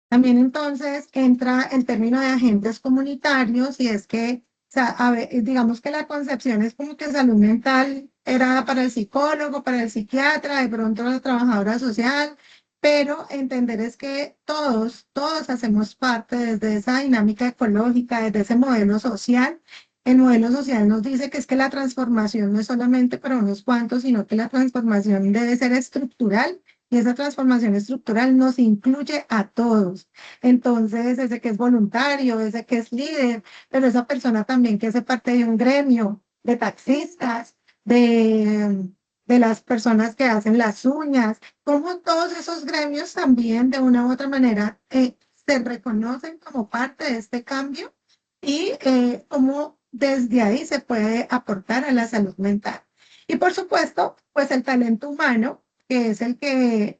También entonces entra el término de agentes comunitarios y es que, o sea, digamos que la concepción es como que salud mental era para el psicólogo, para el psiquiatra, de pronto la trabajadora social, pero entender es que todos hacemos parte desde esa dinámica ecológica, desde ese modelo social. El modelo social nos dice que es que la transformación no es solamente para unos cuantos, sino que la transformación debe ser estructural y esa transformación estructural nos incluye a todos. Entonces, ese que es voluntario, ese que es líder, pero esa persona también que hace parte de un gremio de taxistas, de las personas que hacen las uñas, como todos esos gremios también de una u otra manera se reconocen como parte de este cambio y cómo desde ahí se puede aportar a la salud mental. Y por supuesto, pues el talento humano, que es el que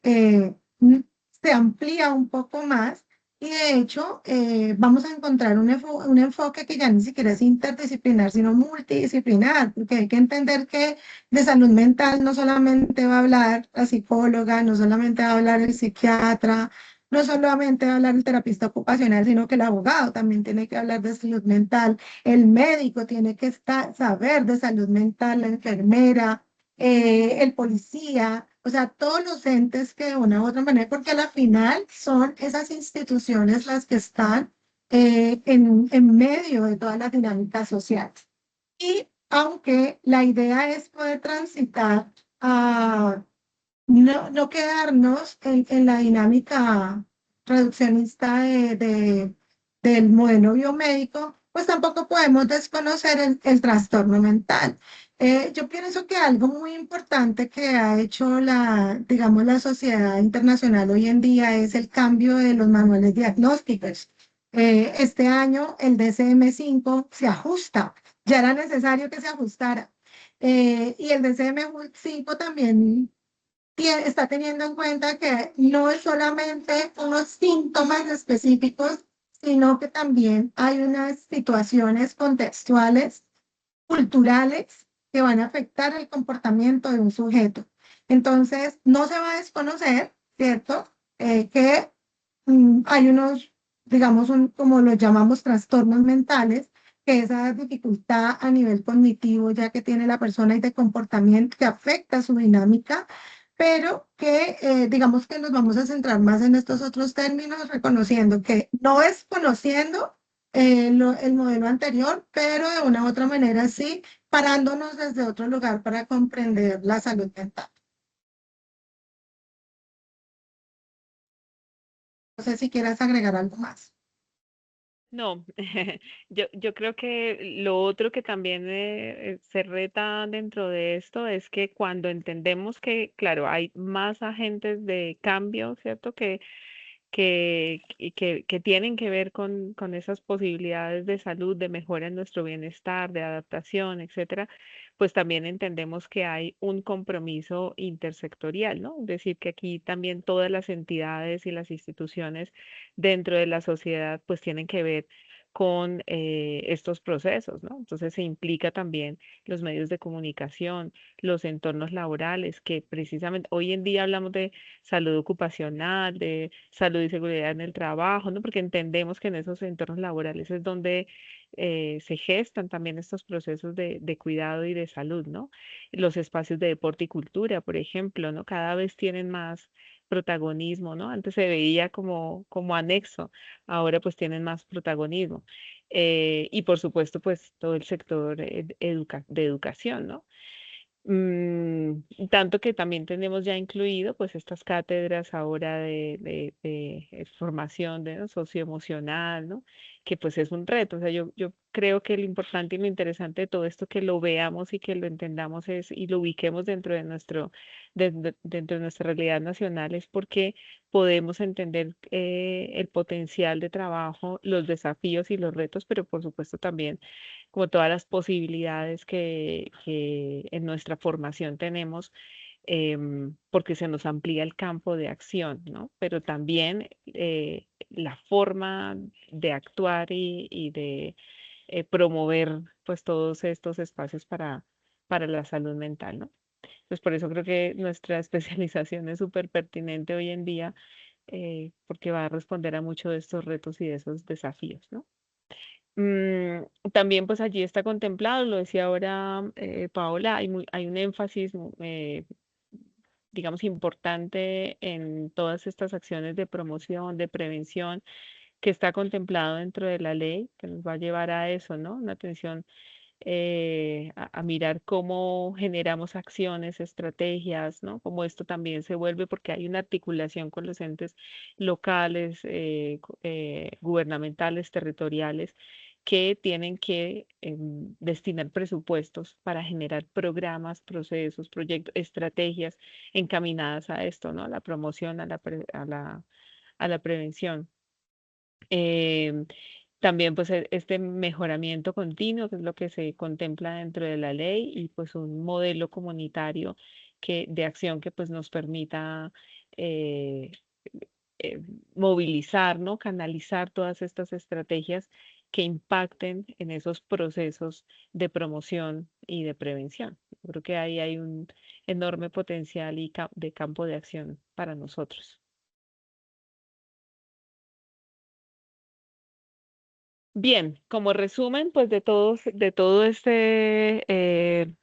se amplía un poco más y de hecho vamos a encontrar un enfoque que ya ni siquiera es interdisciplinar, sino multidisciplinar, porque hay que entender que de salud mental no solamente va a hablar la psicóloga, no solamente va a hablar el psiquiatra, no solamente va a hablar el terapista ocupacional, sino que el abogado también tiene que hablar de salud mental, el médico tiene que saber de salud mental, la enfermera, el policía, o sea, todos los entes que de una u otra manera, porque a la final son esas instituciones las que están en medio de todas las dinámicas sociales. Y aunque la idea es poder transitar a no quedarnos en la dinámica reduccionista del modelo biomédico, pues tampoco podemos desconocer el trastorno mental. Yo pienso que algo muy importante que ha hecho digamos, la sociedad internacional hoy en día es el cambio de los manuales diagnósticos. Este año el DSM-5 se ajusta, ya era necesario que se ajustara. Y el DSM-5 también está teniendo en cuenta que no es solamente unos síntomas específicos, sino que también hay unas situaciones contextuales, culturales, que van a afectar el comportamiento de un sujeto. Entonces, no se va a desconocer, ¿cierto? Que hay unos, digamos, como los llamamos trastornos mentales, que esa dificultad a nivel cognitivo ya que tiene la persona y de comportamiento que afecta su dinámica, pero que digamos que nos vamos a centrar más en estos otros términos, reconociendo que no es conociendo el modelo anterior, pero de una u otra manera sí, parándonos desde otro lugar para comprender la salud mental. No sé si quieras agregar algo más. No, yo creo que lo otro que también se reta dentro de esto es que cuando entendemos que, claro, hay más agentes de cambio, ¿cierto? Que tienen que ver con esas posibilidades de salud, de mejora en nuestro bienestar, de adaptación, etcétera, pues también entendemos que hay un compromiso intersectorial, ¿no? Es decir, que aquí también todas las entidades y las instituciones dentro de la sociedad pues tienen que ver con estos procesos, ¿no? Entonces se implica también los medios de comunicación, los entornos laborales, que precisamente hoy en día hablamos de salud ocupacional, de salud y seguridad en el trabajo, ¿no? Porque entendemos que en esos entornos laborales es donde se gestan también estos procesos de cuidado y de salud, ¿no? Los espacios de deporte y cultura, por ejemplo, ¿no? Cada vez tienen más protagonismo, ¿no? Antes se veía como anexo, ahora pues tienen más protagonismo. Y por supuesto, pues todo el sector de educación, ¿no? Tanto que también tenemos ya incluido pues estas cátedras ahora de formación de, ¿no? socioemocional, ¿no? Que pues es un reto. O sea, yo creo que lo importante y lo interesante de todo esto que lo veamos y que lo entendamos es y lo ubiquemos dentro de dentro de nuestra realidad nacional es porque podemos entender el potencial de trabajo, los desafíos y los retos, pero por supuesto también como todas las posibilidades que en nuestra formación tenemos, porque se nos amplía el campo de acción, ¿no? Pero también la forma de actuar y de promover pues todos estos espacios para la salud mental, ¿no? Pues por eso creo que nuestra especialización es súper pertinente hoy en día, porque va a responder a muchos de estos retos y de esos desafíos, ¿no? También pues allí está contemplado, lo decía ahora Paola, hay un énfasis, digamos, importante en todas estas acciones de promoción, de prevención, que está contemplado dentro de la ley, que nos va a llevar a eso, ¿no? Una atención a mirar cómo generamos acciones, estrategias, ¿no? Cómo esto también se vuelve, porque hay una articulación con los entes locales, gubernamentales, territoriales, que tienen que destinar presupuestos para generar programas, procesos, proyectos, estrategias encaminadas a esto, ¿no? A la promoción, a la prevención. Em, También pues este mejoramiento continuo, que es lo que se contempla dentro de la ley, y pues un modelo comunitario de acción que pues nos permita eh, eh, movilizar, ¿no? Canalizar todas estas estrategias que impacten en esos procesos de promoción y de prevención. Yo creo que ahí hay un enorme potencial de campo de acción para nosotros. Bien, como resumen, pues de todo este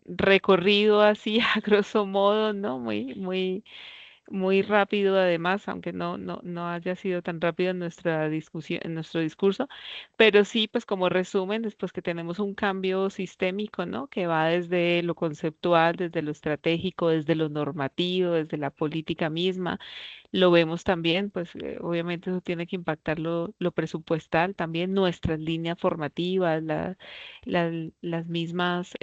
recorrido así a grosso modo, ¿no? Muy rápido además, aunque no haya sido tan rápido en nuestra discusión, en nuestro discurso, pero sí, pues como resumen, después que tenemos un cambio sistémico, ¿no? Que va desde lo conceptual, desde lo estratégico, desde lo normativo, desde la política misma, lo vemos también, pues obviamente eso tiene que impactar lo presupuestal también, nuestras líneas formativas, las mismas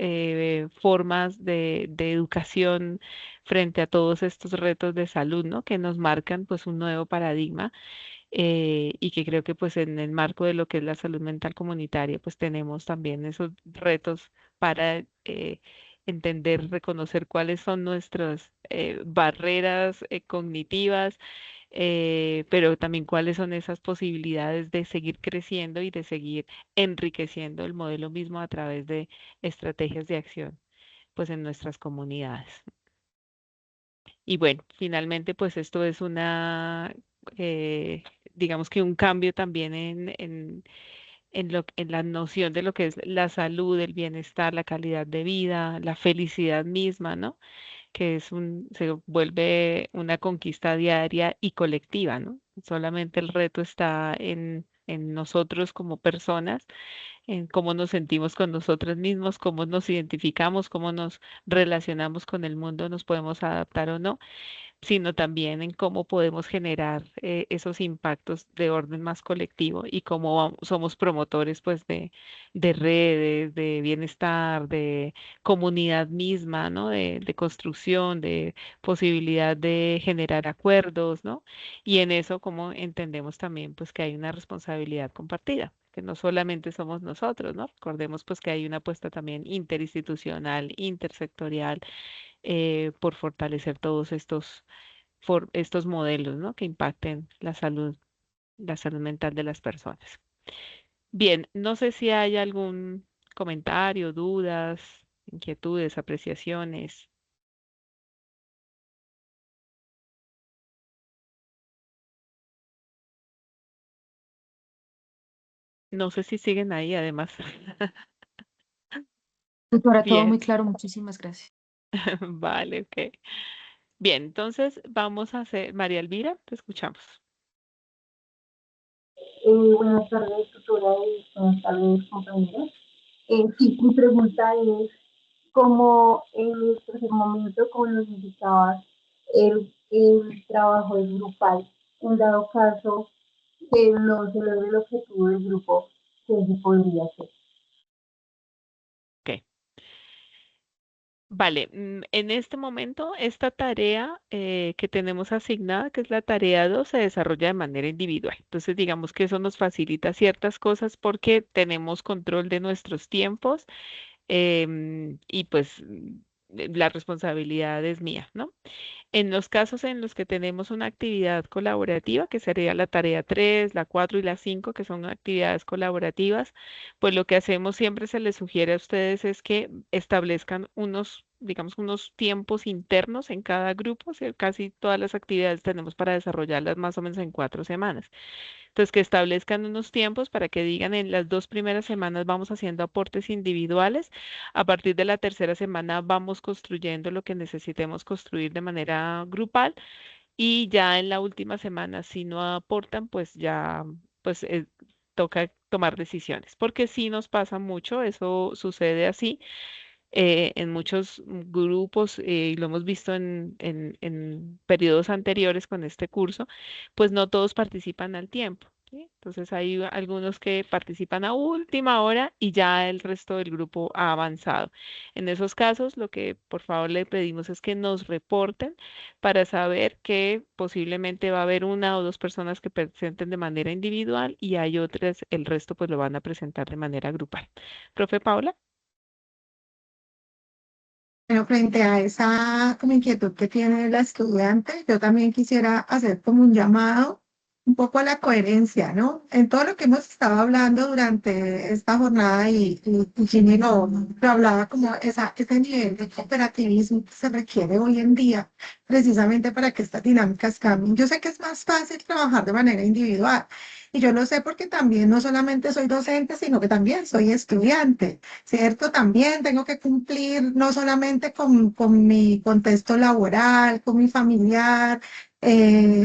formas de educación frente a todos estos retos de salud, ¿no? Que nos marcan pues un nuevo paradigma, y que creo que pues en el marco de lo que es la salud mental comunitaria pues tenemos también esos retos para entender, reconocer cuáles son nuestras barreras cognitivas, pero también cuáles son esas posibilidades de seguir creciendo y de seguir enriqueciendo el modelo mismo a través de estrategias de acción pues en nuestras comunidades. Y bueno, finalmente, pues esto es digamos que un cambio también en la noción de lo que es la salud, el bienestar, la calidad de vida, la felicidad misma, ¿no? Que se vuelve una conquista diaria y colectiva, ¿no? Solamente el reto está en nosotros como personas, en cómo nos sentimos con nosotros mismos, cómo nos identificamos, cómo nos relacionamos con el mundo, nos podemos adaptar o no, sino también en cómo podemos generar esos impactos de orden más colectivo y cómo somos promotores pues de redes, de bienestar, de comunidad misma, ¿no? De construcción, de posibilidad de generar acuerdos, ¿no? Y en eso como entendemos también pues que hay una responsabilidad compartida, que no solamente somos nosotros, ¿no? Recordemos pues que hay una apuesta también interinstitucional, intersectorial, por fortalecer todos estos modelos, ¿no? Que impacten la salud mental de las personas. Bien, no sé si hay algún comentario, dudas, inquietudes, apreciaciones. No sé si siguen ahí, además. Doctora, todo muy Bien, claro, muchísimas gracias. vale, ok. Bien, entonces vamos a hacer, María Elvira, te escuchamos. Buenas tardes, tutora, y buenas tardes, compañeros. Sí, mi pregunta es, ¿cómo en el tercer momento, como nos indicabas, el trabajo es grupal? En dado caso que no se logre el objetivo del grupo, ¿qué se podría hacer? Ok. Vale, en este momento esta tarea que tenemos asignada, que es la tarea 2, se desarrolla de manera individual. Entonces, digamos que eso nos facilita ciertas cosas porque tenemos control de nuestros tiempos, y pues la responsabilidad es mía, ¿no? En los casos en los que tenemos una actividad colaborativa, que sería la tarea 3, la 4 y la 5, que son actividades colaborativas, pues lo que hacemos siempre se les sugiere a ustedes es que establezcan digamos, unos tiempos internos en cada grupo. O sea, casi todas las actividades tenemos para desarrollarlas más o menos en 4 semanas. Entonces, que establezcan unos tiempos para que digan en las 2 primeras semanas vamos haciendo aportes individuales. A partir de la tercera semana vamos construyendo lo que necesitemos construir de manera grupal. Y ya en la última semana, si no aportan, pues ya pues toca tomar decisiones. Porque sí nos pasa mucho, eso sucede así en muchos grupos, y lo hemos visto en periodos anteriores con este curso, pues no todos participan al tiempo. ¿sí? Entonces hay algunos que participan a última hora y ya el resto del grupo ha avanzado. En esos casos, lo que por favor le pedimos es que nos reporten para saber que posiblemente va a haber una o dos personas que presenten de manera individual y hay otras, el resto pues lo van a presentar de manera grupal. Profe Paula. Pero frente a esa como inquietud que tiene la estudiante, yo también quisiera hacer como un llamado un poco a la coherencia, ¿no? En todo lo que hemos estado hablando durante esta jornada y Ginny lo hablaba como ese nivel de cooperativismo que se requiere hoy en día, precisamente para que estas dinámicas cambien. Yo sé que es más fácil trabajar de manera individual y yo lo sé porque también no solamente soy docente, sino que también soy estudiante. ¿Cierto? También tengo que cumplir no solamente con mi contexto laboral, con mi familiar,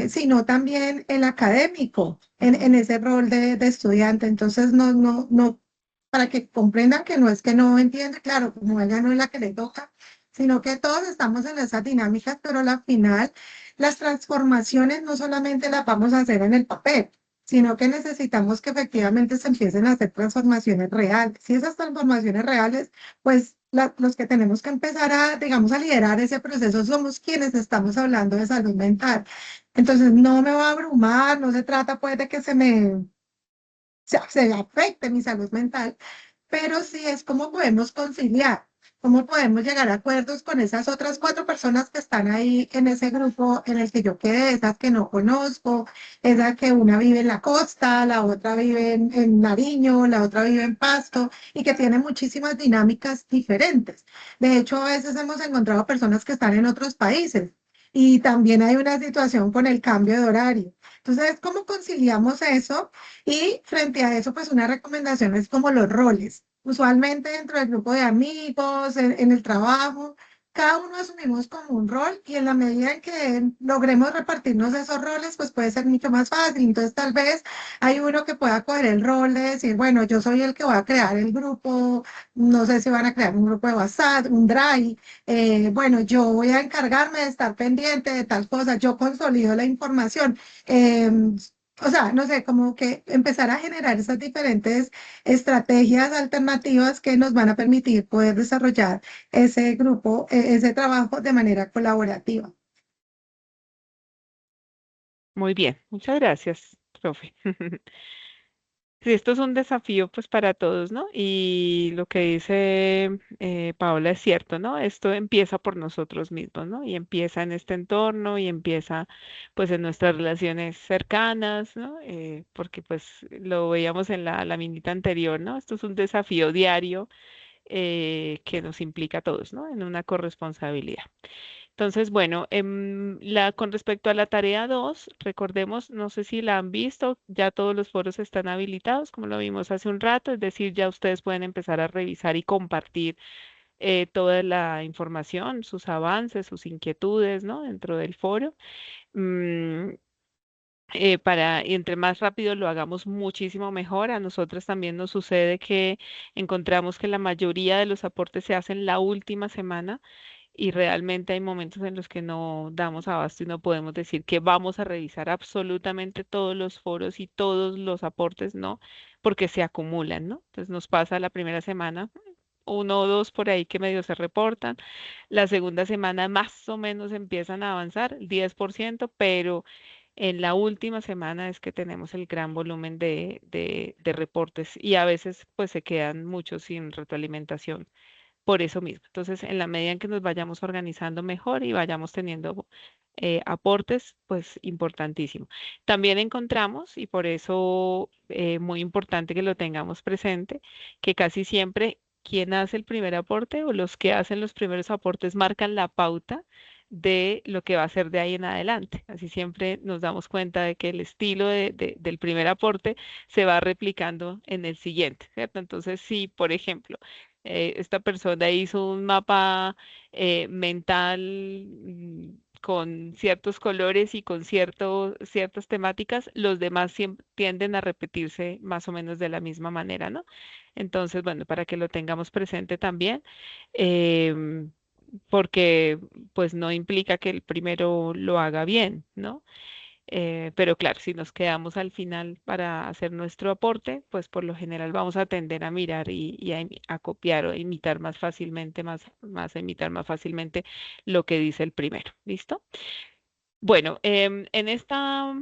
sino también el académico, en ese rol de estudiante. Entonces, no, para que comprendan que no es que no entiende, claro, como ella no es la que le toca, sino que todos estamos en esas dinámicas, pero al final las transformaciones no solamente las vamos a hacer en el papel, sino que necesitamos que efectivamente se empiecen a hacer transformaciones reales. Y esas transformaciones reales, pues los que tenemos que empezar a, digamos, a liderar ese proceso somos quienes estamos hablando de salud mental. Entonces, no me va a abrumar, no se trata pues de que se afecte mi salud mental, pero sí es cómo podemos conciliar, cómo podemos llegar a acuerdos con esas otras cuatro personas que están ahí en ese grupo en el que yo quedé, esas que no conozco, esa que una vive en la costa, la otra vive en Nariño, la otra vive en Pasto y que tiene muchísimas dinámicas diferentes. De hecho, a veces hemos encontrado personas que están en otros países. Y también hay una situación con el cambio de horario. Entonces, ¿cómo conciliamos eso? Y frente a eso, pues una recomendación es como los roles. Usualmente dentro del grupo de amigos, en el trabajo, cada uno asumimos como un rol y en la medida en que logremos repartirnos esos roles, pues puede ser mucho más fácil. Entonces tal vez hay uno que pueda coger el rol de decir, bueno, yo soy el que voy a crear el grupo, no sé si van a crear un grupo de WhatsApp, un Drive, bueno, yo voy a encargarme de estar pendiente de tal cosa, yo consolido la información. O sea, no sé, como que empezar a generar esas diferentes estrategias alternativas que nos van a permitir poder desarrollar ese grupo, ese trabajo de manera colaborativa. Muy bien, muchas gracias, profe. Sí, esto es un desafío pues para todos, ¿no? Y lo que dice Paola es cierto, ¿no? Esto empieza por nosotros mismos, ¿no? Y empieza en este entorno y empieza pues en nuestras relaciones cercanas, ¿no? Porque pues lo veíamos en la minita anterior, ¿no? Esto es un desafío diario que nos implica a todos, ¿no? En una corresponsabilidad. Entonces, bueno, con respecto a la tarea 2, recordemos, no sé si la han visto, ya todos los foros están habilitados, como lo vimos hace un rato, es decir, ya ustedes pueden empezar a revisar y compartir toda la información, sus avances, sus inquietudes, ¿no? Dentro del foro. Mm, y entre más rápido lo hagamos, muchísimo mejor. A nosotros también nos sucede que encontramos que la mayoría de los aportes se hacen la última semana y realmente hay momentos en los que no damos abasto y no podemos decir que vamos a revisar absolutamente todos los foros y todos los aportes, no, porque se acumulan, ¿no? Entonces nos pasa la primera semana, uno o dos por ahí que medio se reportan, la segunda semana más o menos empiezan a avanzar, el 10%, pero en la última semana es que tenemos el gran volumen de reportes y a veces pues se quedan muchos sin retroalimentación por eso mismo. Entonces, en la medida en que nos vayamos organizando mejor y vayamos teniendo aportes, pues importantísimo. También encontramos, y por eso muy importante que lo tengamos presente, que casi siempre quien hace el primer aporte o los que hacen los primeros aportes marcan la pauta de lo que va a ser de ahí en adelante. Así siempre nos damos cuenta de que el estilo del primer aporte se va replicando en el siguiente, ¿cierto? Entonces, si, por ejemplo, esta persona hizo un mapa mental con ciertos colores y con ciertas temáticas, los demás tienden a repetirse más o menos de la misma manera, ¿no? Entonces, bueno, para que lo tengamos presente también, em, porque pues no implica que el primero lo haga bien, ¿no? Pero claro, si nos quedamos al final para hacer nuestro aporte, pues por lo general vamos a tender a mirar y a copiar o a imitar más fácilmente, más a imitar más fácilmente lo que dice el primero. ¿Listo? Bueno, en esta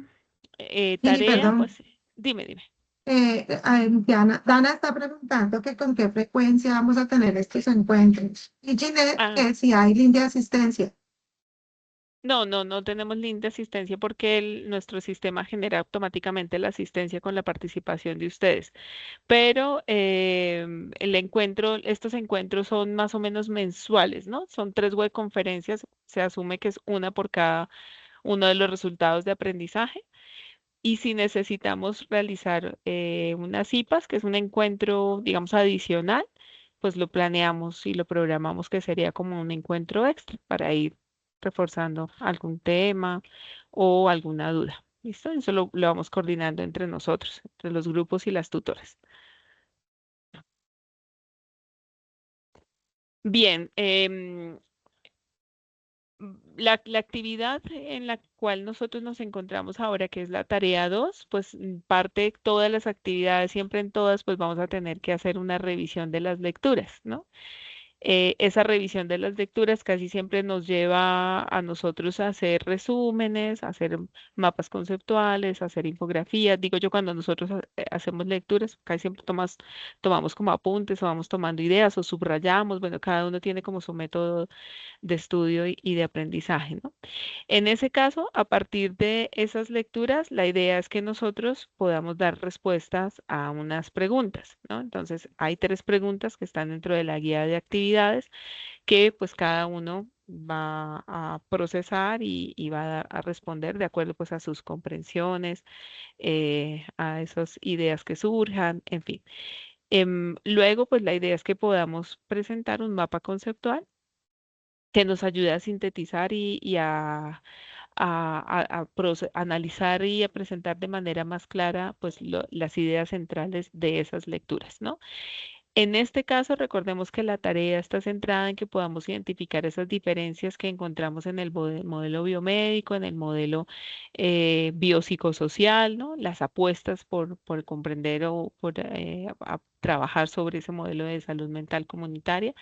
Y tarea, perdón, pues dime. Dana está preguntando que con qué frecuencia vamos a tener estos encuentros. Y Ginette, Ah, que si hay línea de asistencia. no tenemos link de asistencia porque nuestro sistema genera automáticamente la asistencia con la participación de ustedes. Pero estos encuentros son más o menos mensuales, ¿no? Son 3 webconferencias, se asume que es una por cada uno de los resultados de aprendizaje. Y si necesitamos realizar unas IPAs, que es un encuentro, digamos, adicional, pues lo planeamos y lo programamos que sería como un encuentro extra para ir reforzando algún tema o alguna duda. ¿Listo? Eso lo vamos coordinando entre nosotros, entre los grupos y las tutoras. Bien, la actividad en la cual nosotros nos encontramos ahora, que es la tarea 2, pues parte de todas las actividades, siempre en todas, pues vamos a tener que hacer una revisión de las lecturas, ¿no? Esa revisión de las lecturas casi siempre nos lleva a nosotros a hacer resúmenes, a hacer mapas conceptuales, a hacer infografías. Digo yo, cuando nosotros hacemos lecturas, casi siempre tomamos como apuntes o vamos tomando ideas o subrayamos. Bueno, cada uno tiene como su método de estudio y de aprendizaje, ¿no? En ese caso, a partir de esas lecturas, la idea es que nosotros podamos dar respuestas a unas preguntas, ¿no? Entonces, hay 3 preguntas que están dentro de la guía de actividades que pues cada uno va a procesar y va a responder de acuerdo pues a sus comprensiones, a esas ideas que surjan, en fin. Luego, pues la idea es que podamos presentar un mapa conceptual que nos ayude a sintetizar y analizar y a presentar de manera más clara pues las ideas centrales de esas lecturas, ¿no? En este caso, recordemos que la tarea está centrada en que podamos identificar esas diferencias que encontramos en el modelo biomédico, en el modelo biopsicosocial, ¿no? Las apuestas por comprender o por trabajar sobre ese modelo de salud mental comunitaria.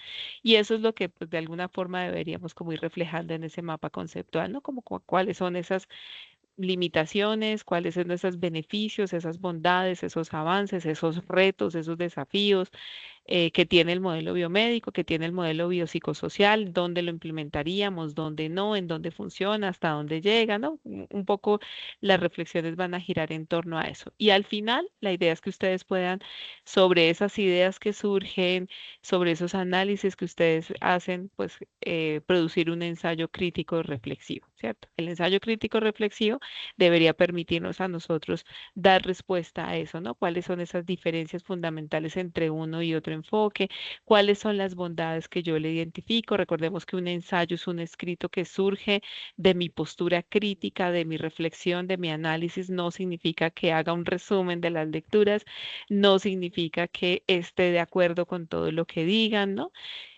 Y eso es lo que, pues, de alguna forma deberíamos como ir reflejando en ese mapa conceptual, ¿no? Como cuáles son esas limitaciones, cuáles son esos beneficios, esas bondades, esos avances, esos retos, esos desafíos que tiene el modelo biomédico, que tiene el modelo biopsicosocial, dónde lo implementaríamos, dónde no, en dónde funciona, hasta dónde llega, ¿no? Un poco las reflexiones van a girar en torno a eso. Y al final, la idea es que ustedes puedan, sobre esas ideas que surgen, sobre esos análisis que ustedes hacen, pues producir un ensayo crítico reflexivo, ¿cierto? El ensayo crítico reflexivo debería permitirnos a nosotros dar respuesta a eso, ¿no? ¿Cuáles son esas diferencias fundamentales entre uno y otro enfoque? ¿Cuáles son las bondades que yo le identifico? Recordemos que un ensayo es un escrito que surge de mi postura crítica, de mi reflexión, de mi análisis. No significa que haga un resumen de las lecturas, no significa que esté de acuerdo con todo lo que digan, ¿no?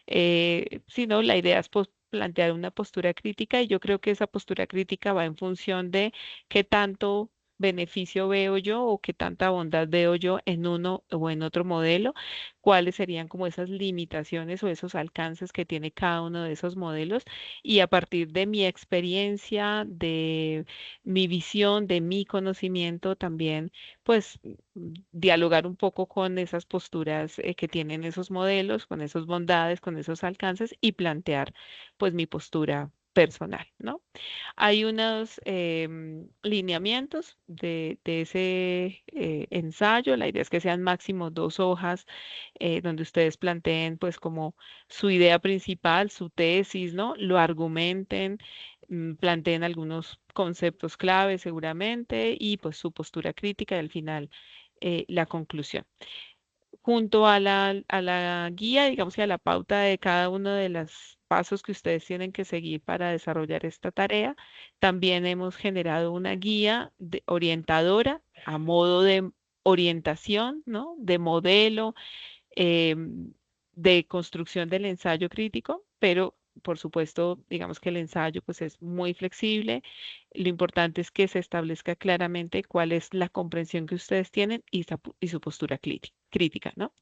Sino la idea es plantear una postura crítica y yo creo que esa postura crítica va en función de qué tanto beneficio veo yo o qué tanta bondad veo yo en uno o en otro modelo, cuáles serían como esas limitaciones o esos alcances que tiene cada uno de esos modelos y a partir de mi experiencia, de mi visión, de mi conocimiento también, pues dialogar un poco con esas posturas que tienen esos modelos, con esas bondades, con esos alcances y plantear pues mi postura personal, ¿no? Hay unos lineamientos de ese ensayo. La idea es que sean máximo 2 hojas donde ustedes planteen pues como su idea principal, su tesis, ¿no? Lo argumenten, planteen algunos conceptos clave seguramente y pues su postura crítica y al final la conclusión junto a la guía, digamos que a la pauta de cada uno de los pasos que ustedes tienen que seguir para desarrollar esta tarea, también hemos generado una guía orientadora a modo de orientación, ¿no? De modelo, de construcción del ensayo crítico, pero por supuesto, digamos que el ensayo pues es muy flexible. Lo importante es que se establezca claramente cuál es la comprensión que ustedes tienen y su postura crítica, ¿no?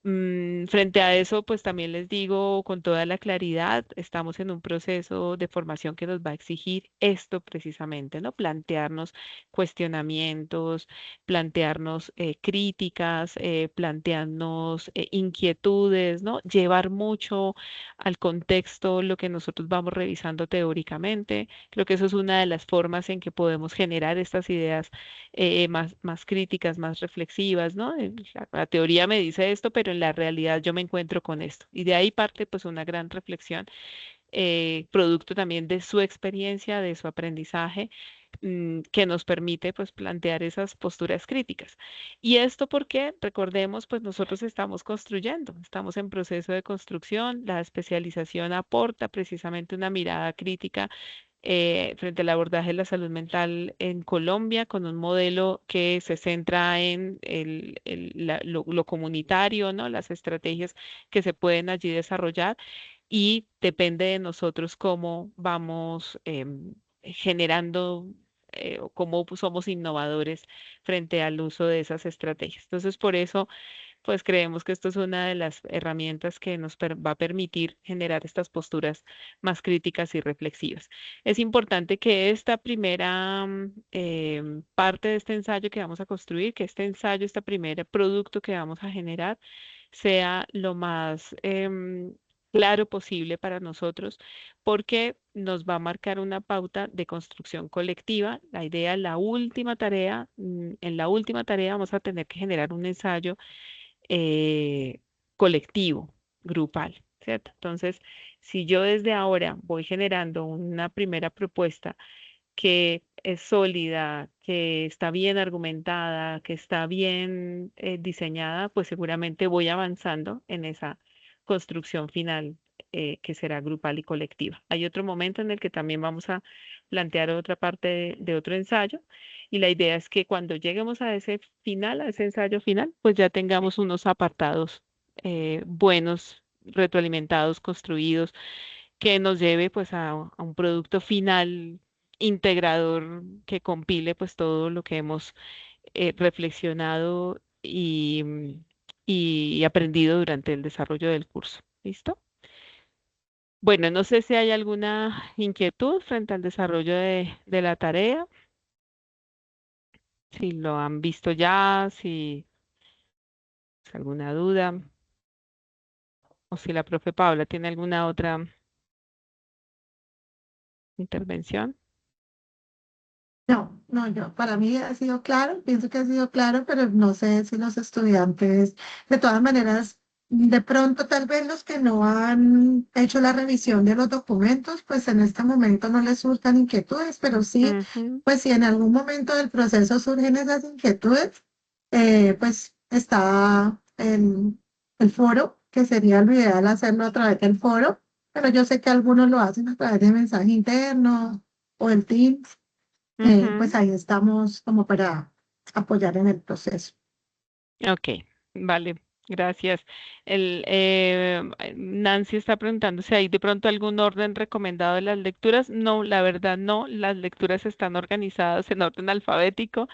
Frente a eso, pues también les digo con toda la claridad, estamos en un proceso de formación que nos va a exigir esto precisamente, ¿no? Plantearnos cuestionamientos, plantearnos críticas, plantearnos inquietudes, ¿no? Llevar mucho al contexto lo que nosotros vamos revisando teóricamente. Creo que eso es una de las formas en que podemos generar estas ideas más críticas, más reflexivas, ¿no? La teoría me dice esto, pero en la realidad yo me encuentro con esto. Y de ahí parte pues una gran reflexión, producto también de su experiencia, de su aprendizaje, que nos permite pues plantear esas posturas críticas. Y esto porque, recordemos, pues nosotros estamos construyendo, estamos en proceso de construcción, la especialización aporta precisamente una mirada crítica frente al abordaje de la salud mental en Colombia con un modelo que se centra en lo comunitario, ¿no? Las estrategias que se pueden allí desarrollar y depende de nosotros cómo vamos generando o cómo somos innovadores frente al uso de esas estrategias. Entonces, por eso pues creemos que esto es una de las herramientas que nos va a permitir generar estas posturas más críticas y reflexivas. Es importante que esta primera parte de este ensayo que vamos a construir, que este ensayo, este primer producto que vamos a generar, sea lo más claro posible para nosotros, porque nos va a marcar una pauta de construcción colectiva. La idea, la última tarea, en la última tarea vamos a tener que generar un ensayo eh, colectivo, grupal, ¿cierto? Entonces, si yo desde ahora voy generando una primera propuesta que es sólida, que está bien argumentada, que está bien diseñada, pues seguramente voy avanzando en esa construcción final que será grupal y colectiva. Hay otro momento en el que también vamos a plantear otra parte de otro ensayo y la idea es que cuando lleguemos a ese final, a ese ensayo final, pues ya tengamos unos apartados buenos, retroalimentados, construidos, que nos lleve pues a un producto final integrador que compile pues todo lo que hemos reflexionado y aprendido durante el desarrollo del curso. ¿Listo? Bueno, no sé si hay alguna inquietud frente al desarrollo de la tarea, si lo han visto ya, si alguna duda, o si la profe Paula tiene alguna otra intervención. No, no, yo, para mí ha sido claro, pienso que ha sido claro, pero no sé si los estudiantes, de todas maneras, de pronto tal vez los que no han hecho la revisión de los documentos, pues en este momento no les surjan inquietudes, pero sí, Ujú, pues si en algún momento del proceso surgen esas inquietudes, pues está el foro, que sería lo ideal hacerlo a través del foro, pero yo sé que algunos lo hacen a través de mensaje interno o el Teams. Pues ujú. ahí estamos como para apoyar en el proceso. Ok, vale, gracias. Nancy está preguntando si hay de pronto algún orden recomendado de las lecturas. No, la verdad no. Las lecturas están organizadas en orden alfabético.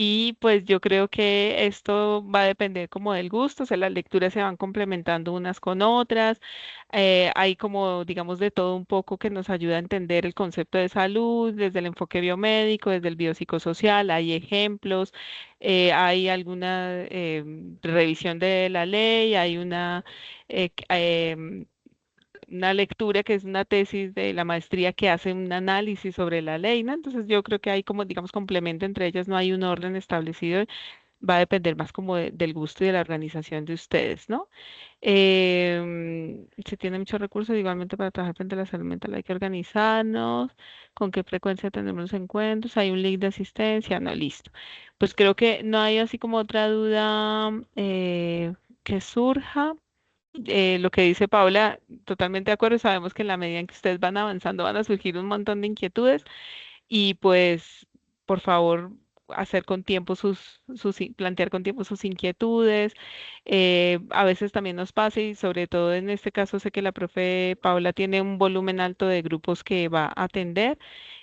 Y pues yo creo que esto va a depender como del gusto, o sea, las lecturas se van complementando unas con otras. Hay como, digamos, de todo un poco que nos ayuda a entender el concepto de salud desde el enfoque biomédico, desde el biopsicosocial, hay ejemplos, hay alguna revisión de la ley, hay eh, una lectura que es una tesis de la maestría que hace un análisis sobre la ley, ¿no? Entonces yo creo que hay como, digamos, complemento entre ellas, no hay un orden establecido, va a depender más como del gusto y de la organización de ustedes, ¿no? Se tiene muchos recursos, igualmente para trabajar frente a la salud mental hay que organizarnos, con qué frecuencia tenemos los encuentros, hay un link de asistencia, no, listo. Pues creo que no hay así como otra duda que surja lo que dice Paula, totalmente de acuerdo. Sabemos que en la medida en que ustedes van avanzando van a surgir un montón de inquietudes y pues, por favor, hacer con tiempo plantear con tiempo sus inquietudes. A veces también nos pasa, y sobre todo en este caso sé que la profe Paula tiene un volumen alto de grupos que va a atender,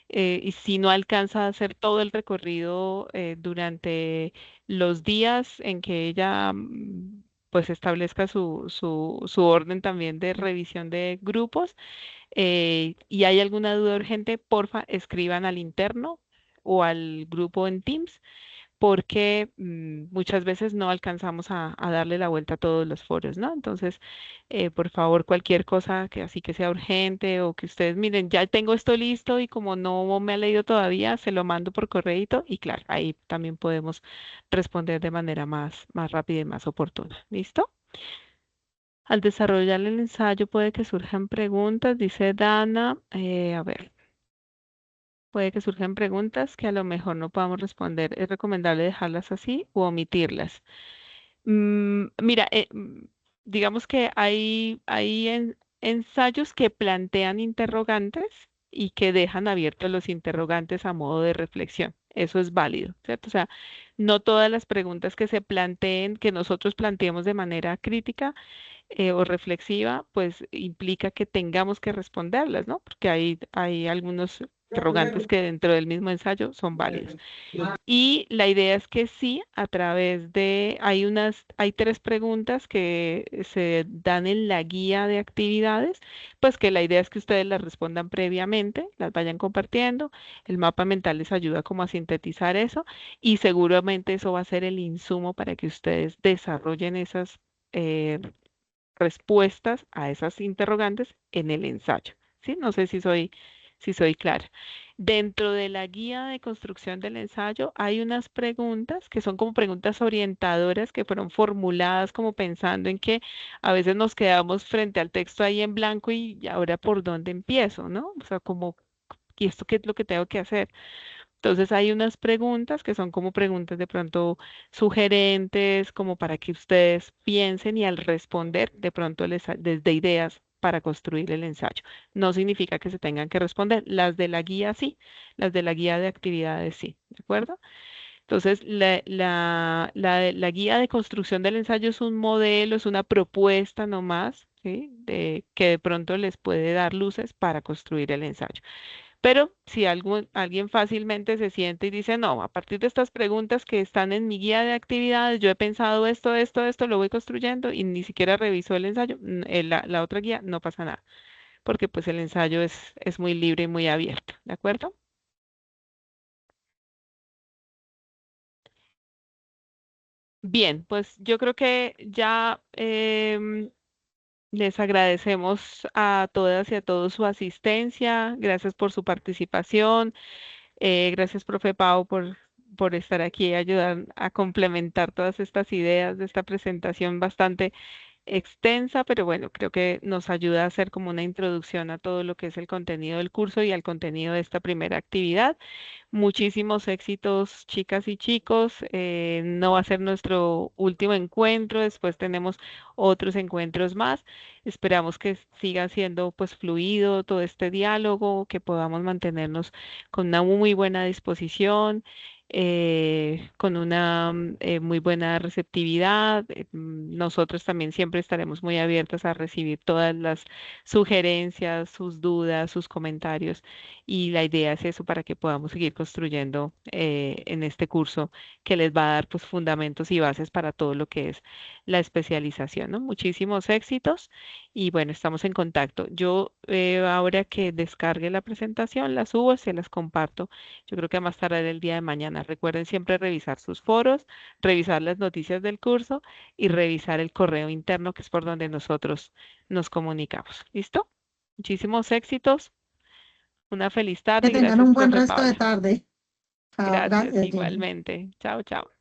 y si no alcanza a hacer todo el recorrido durante los días en que ella pues establezca su orden también de revisión de grupos, y hay alguna duda urgente, porfa, escriban al interno o al grupo en Teams, porque muchas veces no alcanzamos a darle la vuelta a todos los foros, ¿no? Entonces, por favor, cualquier cosa que así que sea urgente o que ustedes miren, ya tengo esto listo y como no me ha leído todavía, se lo mando por correíto y claro, ahí también podemos responder de manera más rápida y más oportuna. ¿Listo? Al desarrollar el ensayo puede que surjan preguntas, dice Dana. A ver, puede que surjan preguntas que a lo mejor no podamos responder. Es recomendable dejarlas así o omitirlas. Mira, digamos que hay ensayos que plantean interrogantes y que dejan abiertos los interrogantes a modo de reflexión. Eso es válido, ¿cierto? O sea, no todas las preguntas que se planteen, que nosotros planteemos de manera crítica, o reflexiva, pues implica que tengamos que responderlas, ¿no? Porque hay algunos interrogantes que dentro del mismo ensayo son válidos. Y la idea es que sí, a través de, hay tres preguntas que se dan en la guía de actividades, pues que la idea es que ustedes las respondan previamente, las vayan compartiendo, el mapa mental les ayuda como a sintetizar eso, y seguramente eso va a ser el insumo para que ustedes desarrollen esas eh, respuestas a esas interrogantes en el ensayo. ¿Sí? No sé si soy clara. Dentro de la guía de construcción del ensayo hay unas preguntas que son como preguntas orientadoras que fueron formuladas como pensando en que a veces nos quedamos frente al texto ahí en blanco y ahora por dónde empiezo, ¿no? O sea, como, ¿y esto qué es lo que tengo que hacer? Entonces hay unas preguntas que son como preguntas de pronto sugerentes, como para que ustedes piensen y al responder de pronto les dé ideas para construir el ensayo. No significa que se tengan que responder. Las de la guía sí, las de la guía de actividades sí, ¿de acuerdo? Entonces la guía de construcción del ensayo es un modelo, es una propuesta nomás, ¿sí? Que de pronto les puede dar luces para construir el ensayo. Pero si alguien fácilmente se siente y dice, no, a partir de estas preguntas que están en mi guía de actividades, yo he pensado esto, lo voy construyendo y ni siquiera reviso el ensayo, la otra guía, no pasa nada, porque pues el ensayo es muy libre y muy abierto, ¿de acuerdo? Bien, pues yo creo que ya les agradecemos a todas y a todos su asistencia, gracias por su participación. Gracias, profe Pau, por estar aquí y ayudar a complementar todas estas ideas de esta presentación bastante extensa, pero bueno, creo que nos ayuda a hacer como una introducción a todo lo que es el contenido del curso y al contenido de esta primera actividad. Muchísimos éxitos, chicas y chicos. No va a ser nuestro último encuentro, después tenemos otros encuentros más. Esperamos que siga siendo pues fluido todo este diálogo, que podamos mantenernos con una muy buena disposición, con una muy buena receptividad. Nosotros también siempre estaremos muy abiertos a recibir todas las sugerencias, sus dudas, sus comentarios, y la idea es eso para que podamos seguir construyendo en este curso que les va a dar pues fundamentos y bases para todo lo que es la especialización, ¿no? Muchísimos éxitos y bueno, estamos en contacto. Yo ahora que descargue la presentación, la subo, se las comparto. Yo creo que a más tarde el día de mañana. Recuerden siempre revisar sus foros, revisar las noticias del curso y revisar el correo interno, que es por donde nosotros nos comunicamos. ¿Listo? Muchísimos éxitos. Una feliz Que tarde y tengan gracias, un buen profe resto de Paula. tarde. Chao, Gracias, gracias, Jenny. igualmente. Chao, chao.